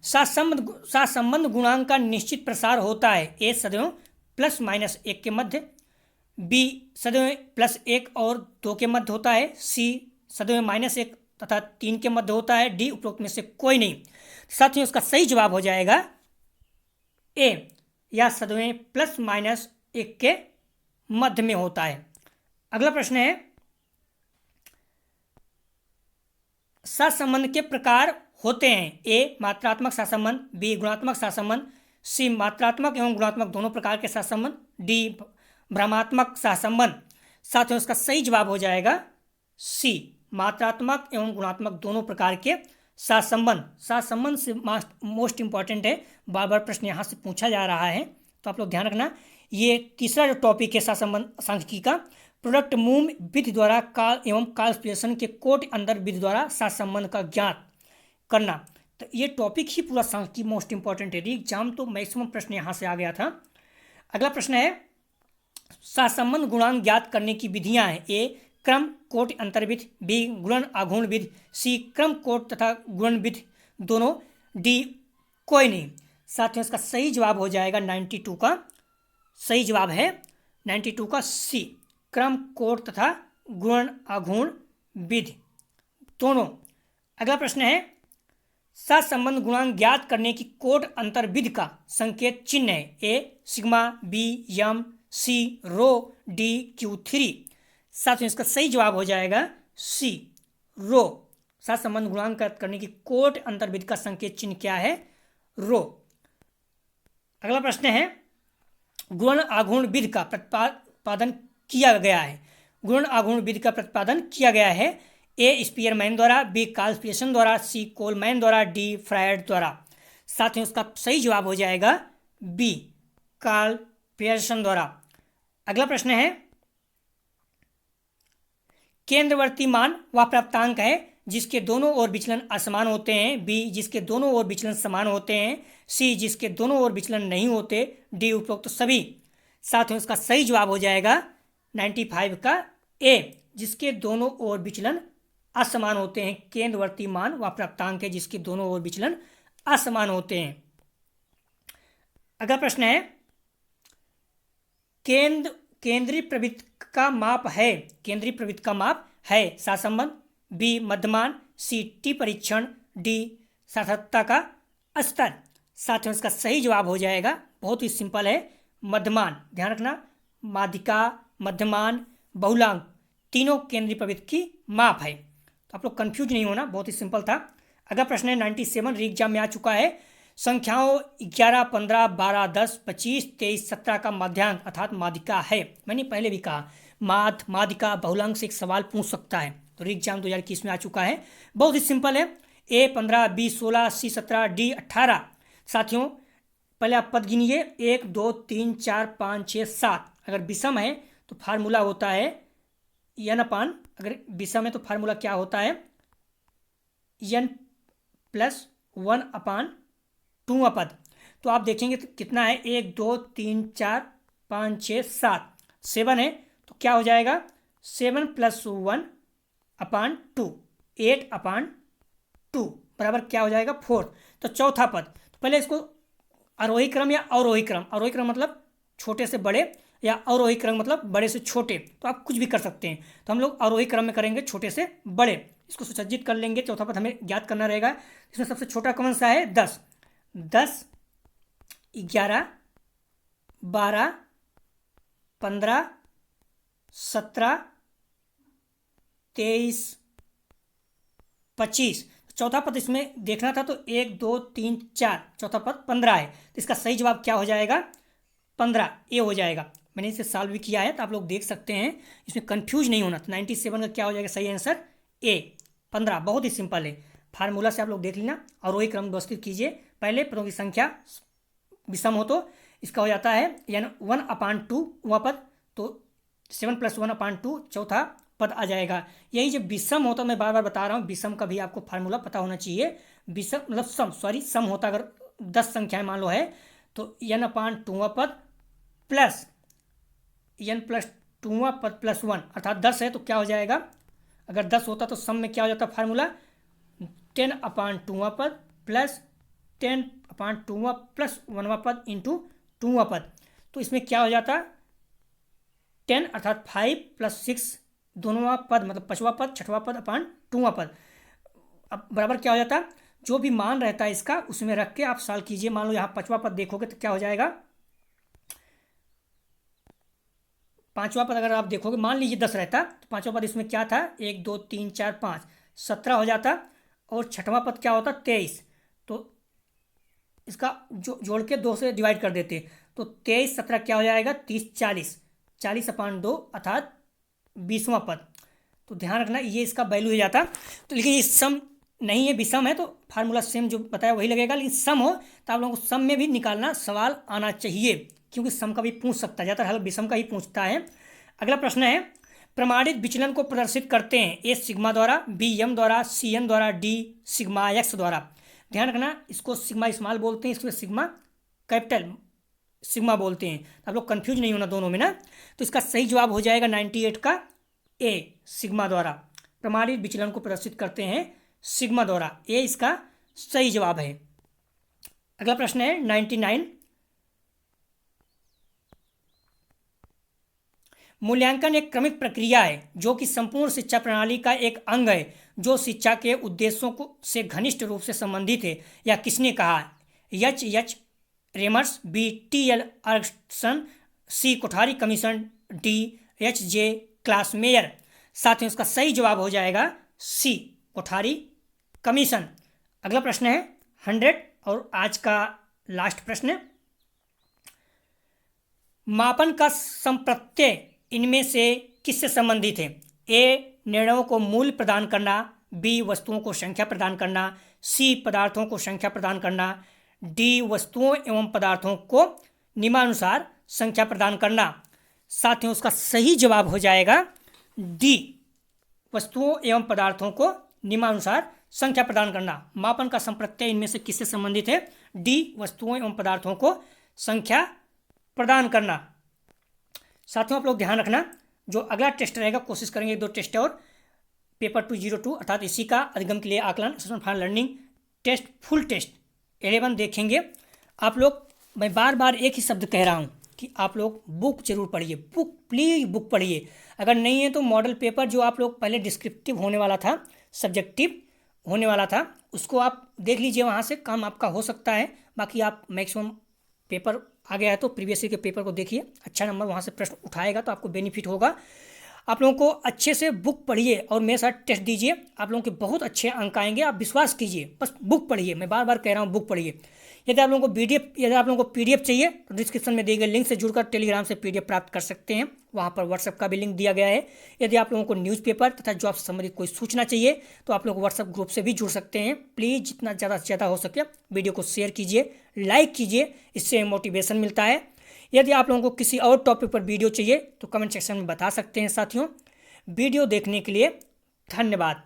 सहसंबंध गुणांक का निश्चित प्रसार होता है ए सदैव +-1 के मध्य, बी सदैव +1 और 2 के मध्य होता है, सी सदैव -1 तथा 3 के मध्य होता है, डी उपरोक्त में से कोई नहीं। साथियों इसका सही जवाब हो जाएगा ए, या सदैव प्लस माइनस 1 के मध्य में होता है। अगला प्रश्न है, सहसंबंध के प्रकार होते हैं। ए मात्रात्मक सहसंबंध, बी गुणात्मक सहसंबंध, सी मात्रात्मक एवं गुणात्मक दोनों प्रकार के सहसंबंध, डी भ्रमात्मक सहसंबंध। साथियों इसका सही जवाब हो जाएगा सी, मात्रात्मक एवं गुणात्मक दोनों प्रकार के सहसंबंध। सहसंबंध से मोस्ट इंपॉर्टेंट है, बार बार प्रश्न यहाँ से पूछा जा रहा है, तो आप लोग ध्यान रखना। ये तीसरा जो टॉपिक है सहसंबंध सांख्यिकी का, प्रोडक्ट मूव विधि द्वारा काल एवं काल्सप्रेशन के कोट अंतर विधि द्वारा सहसंबंध का ज्ञात करना। तो ये टॉपिक ही पूरा सांख्यिकी मोस्ट इंपॉर्टेंट है। एग्जाम तो मैक्सिमम प्रश्न यहाँ से आ गया था। अगला प्रश्न है, सहसंबंध गुणांक ज्ञात करने की विधियां हैं। ए क्रम कोट अंतर विधि, बी गुणन आघूर्ण विधि, सी क्रम कोट तथा गुणन विधि दोनों, डी कोई नहीं। साथियों इसका सही जवाब हो जाएगा 92 का सही जवाब है 92 का सी, क्रम कोट तथा गुणन आघूर्ण विधि दोनों। अगला प्रश्न है, सहसंबंध गुणांक ज्ञात करने की कोट अंतर विधि का संकेत चिन्ह है। ए सिग्मा, बी यम, सी रो, डी Q3। साथियों इसका सही जवाब हो जाएगा सी, रो। सहसंबंध गुणांक ज्ञात करने की कोट अंतर विधि का संकेत चिन्ह क्या है? रो। अगला प्रश्न है, गुणन आघूर्ण विधि का प्रतिपादन किया गया है। गुणन आघूर्ण विधि का प्रतिपादन किया गया है। ए स्पीयरमैन द्वारा, बी काल्सपियर्सन द्वारा, सी कोलमैन द्वारा, डी फ्रायड द्वारा। साथियों इसका सही जवाब हो जाएगा बी, काल्सपियर्सन द्वारा। अगला प्रश्न है, केंद्रवर्ती मान वह प्राप्तांक है जिसके दोनों ओर विचलन असमान होते हैं, बी जिसके दोनों ओर विचलन समान होते हैं, सी जिसके दोनों ओर विचलन नहीं होते, डी उपरोक्त तो सभी। साथियों इसका सही जवाब हो जाएगा 95 का ए, जिसके दोनों ओर विचलन असमान होते हैं। केंद्रवर्ती मान वह प्राप्तांक है जिसके दोनों ओर विचलन असमान होते हैं। अगला प्रश्न है, केंद्रीय प्रवृत्ति का माप है। केंद्रीय प्रवृत्ति का माप है सहसंबंध, बी मध्यमान, सी टी परीक्षण, डी सार्थकता का स्तर। साथियों इसका सही जवाब हो जाएगा, बहुत ही सिंपल है, मध्यमान। ध्यान रखना, माध्यिका, मध्यमान, बहुलांक तीनों केंद्रीय प्रवृत्ति की माप है। तो आप लोग कंफ्यूज नहीं होना, बहुत ही सिंपल था। अगला प्रश्न है 97 री एग्जाम में आ चुका है। संख्याओं 11, 15, 12, 10, 25, 23, 17 का माध्यांक अर्थात माध्यिका है। मैंने पहले भी कहा माध्यिका बहुलांक से एक सवाल पूछ सकता है। तो री एग्जाम 2021 में आ चुका है, बहुत ही सिंपल है। ए 15, बी 16, सी 17, डी 18। साथियों पहले आप पद गिनिए, 1, 2, 3, 4, 5, 6, 7। अगर विषम है तो फार्मूला होता है n अपान, अगर विषम है तो फार्मूला क्या होता है n+1/2 पद। तो आप देखेंगे तो कितना है, 1, 2, 3, 4, 5, 6, 7, 7 है तो क्या हो जाएगा 7 + 1/2, 8/2 बराबर क्या हो जाएगा 4। तो चौथा पद, तो पहले इसको आरोही क्रम या अवरोही क्रम, आरोही क्रम मतलब छोटे से बड़े या अवरोही क्रम मतलब बड़े से छोटे, तो आप कुछ भी कर सकते हैं। तो हम लोग अवरोही क्रम में करेंगे, छोटे से बड़े, इसको सुसज्जित कर लेंगे। चौथा पद हमें ज्ञात करना रहेगा। इसमें सबसे छोटा कौन सा है 10, 11, 12, 15, 17, 23, 25। चौथा पद इसमें देखना था तो 1, 2, 3, 4, चौथा पद 15 है। तो इसका सही जवाब क्या हो जाएगा 15 ए हो जाएगा। मैंने इसे सॉल्व भी किया है तो आप लोग देख सकते हैं, इसमें कंफ्यूज नहीं होना। तो 97 का क्या हो जाएगा सही आंसर ए 15, बहुत ही सिंपल है। फार्मूला से आप लोग देख लेना। अवरोही क्रम व्यवस्थित कीजिए, पहले पदों की संख्या विषम हो तो इसका हो जाता है n1/2 वह पद, तो 7 + 1/2 चौथा पद आ जाएगा। यही जब विषम होता, मैं बार बार बता रहा हूँ, विषम का भी आपको फार्मूला पता होना चाहिए। विषम मतलब सम होता, अगर 10 संख्याएं मान लो है तो n/2 पद प्लस n+2 पद +1 अर्थात 10 है तो क्या हो जाएगा, अगर 10 होता तो सम में क्या हो जाता फार्मूला 10/2 पद प्लस 10/2 + 1 पद इंटू 2 पद। तो इसमें क्या हो जाता 10 अर्थात 5 + 6 दोनों पद मतलब 5वां पद, 6वां पद/2 पद। अब बराबर क्या हो जाता, जो भी मान रहता है इसका उसमें रख के आप सॉल्व कीजिए। मान लो यहाँ पांचवा पद देखोगे तो क्या हो जाएगा, पांचवा पद अगर आप देखोगे, मान लीजिए 10 रहता तो पांचवा पद इसमें क्या था, 1 2 3 4 5, 17 हो जाता। और छठवां पद क्या होता, 23। तो इसका जोड़ के 2 से डिवाइड कर देते, तो 23 17 क्या हो जाएगा, 30 40, 40/2 अर्थात 20वां पद। तो ध्यान रखना ये इसका वैल्यू हो जाता। तो लेकिन ये सम नहीं है, विषम है, तो फार्मूला सेम जो बताया वही लगेगा। लेकिन सम हो तो आप लोगों को सम में भी निकालना सवाल आना चाहिए, क्योंकि सम का भी पूछ सकता है, ज़्यादातर हल विषम का ही पूछता है। अगला प्रश्न है, प्रमाणित विचलन को प्रदर्शित करते हैं, ए सिग्मा द्वारा, बी एम द्वारा, सी एन द्वारा, डी सिग्मा एक्स द्वारा। ध्यान रखना इसको सिग्मा स्मॉल बोलते हैं, इसको सिग्मा कैपिटल सिग्मा बोलते हैं। आप लोग कंफ्यूज नहीं होना दोनों में ना। तो इसका सही जवाब हो जाएगा 98 का ए, सिग्मा द्वारा प्रमाणित विचलन को प्रदर्शित करते हैं सिग्मा द्वारा, ए इसका सही जवाब है। अगला प्रश्न है 99, मूल्यांकन एक क्रमिक प्रक्रिया है जो कि संपूर्ण शिक्षा प्रणाली का एक अंग है, जो शिक्षा के उद्देश्यों को से घनिष्ठ रूप से संबंधित है। यह किसने कहा, H H Remmers, B T L Argason, C Kothari commission, D H J Klausmeier. साथ ही उसका सही जवाब हो जाएगा सी कोठारी कमीशन। अगला प्रश्न है 100 और आज का लास्ट प्रश्न, मापन का संप्रत्यय इनमें से किससे संबंधित है, ए निर्णयों को मूल्य प्रदान करना, बी वस्तुओं को संख्या प्रदान करना, सी पदार्थों को संख्या प्रदान करना, डी वस्तुओं एवं पदार्थों को नियमानुसार संख्या प्रदान करना। साथ ही उसका सही जवाब हो जाएगा डी वस्तुओं एवं पदार्थों को नियमानुसार संख्या प्रदान करना। मापन का संप्रत्यय इनमें से किससे संबंधित है, डी वस्तुओं एवं पदार्थों को संख्या प्रदान करना। साथियों आप लोग ध्यान रखना, जो अगला टेस्ट रहेगा कोशिश करेंगे 2 टेस्ट और पेपर 202 अर्थात इसी का अधिगम के लिए आकलन assessment for learning test full test 11 देखेंगे आप लोग। मैं बार बार एक ही शब्द कह रहा हूँ कि आप लोग बुक जरूर पढ़िए, बुक प्लीज बुक पढ़िए। अगर नहीं है तो मॉडल पेपर जो आप लोग पहले डिस्क्रिप्टिव होने वाला था, सब्जेक्टिव होने वाला था, उसको आप देख लीजिए, वहाँ से काम आपका हो सकता है। बाकी आप मैक्सिमम पेपर आ गया है तो प्रीवियस ईयर के पेपर को देखिए, अच्छा नंबर वहाँ से प्रश्न उठाएगा तो आपको बेनिफिट होगा। आप लोगों को अच्छे से बुक पढ़िए और मेरे साथ टेस्ट दीजिए, आप लोगों के बहुत अच्छे अंक आएंगे, आप विश्वास कीजिए। बस बुक पढ़िए, मैं बार बार कह रहा हूँ बुक पढ़िए। यदि आप लोगों को पीडीएफ चाहिए तो डिस्क्रिप्शन में दिए गए लिंक से जुड़कर टेलीग्राम से पीडीएफ प्राप्त कर सकते हैं, वहाँ पर व्हाट्सएप का भी लिंक दिया गया है। यदि आप लोगों को न्यूज़पेपर तथा जॉब से संबंधित कोई सूचना चाहिए तो आप लोग व्हाट्सएप ग्रुप से भी जुड़ सकते हैं। प्लीज़ जितना ज़्यादा से ज़्यादा हो सके वीडियो को शेयर कीजिए, लाइक कीजिए, इससे मोटिवेशन मिलता है। यदि आप लोगों को किसी और टॉपिक पर वीडियो चाहिए तो कमेंट सेक्शन में बता सकते हैं। साथियों वीडियो देखने के लिए धन्यवाद।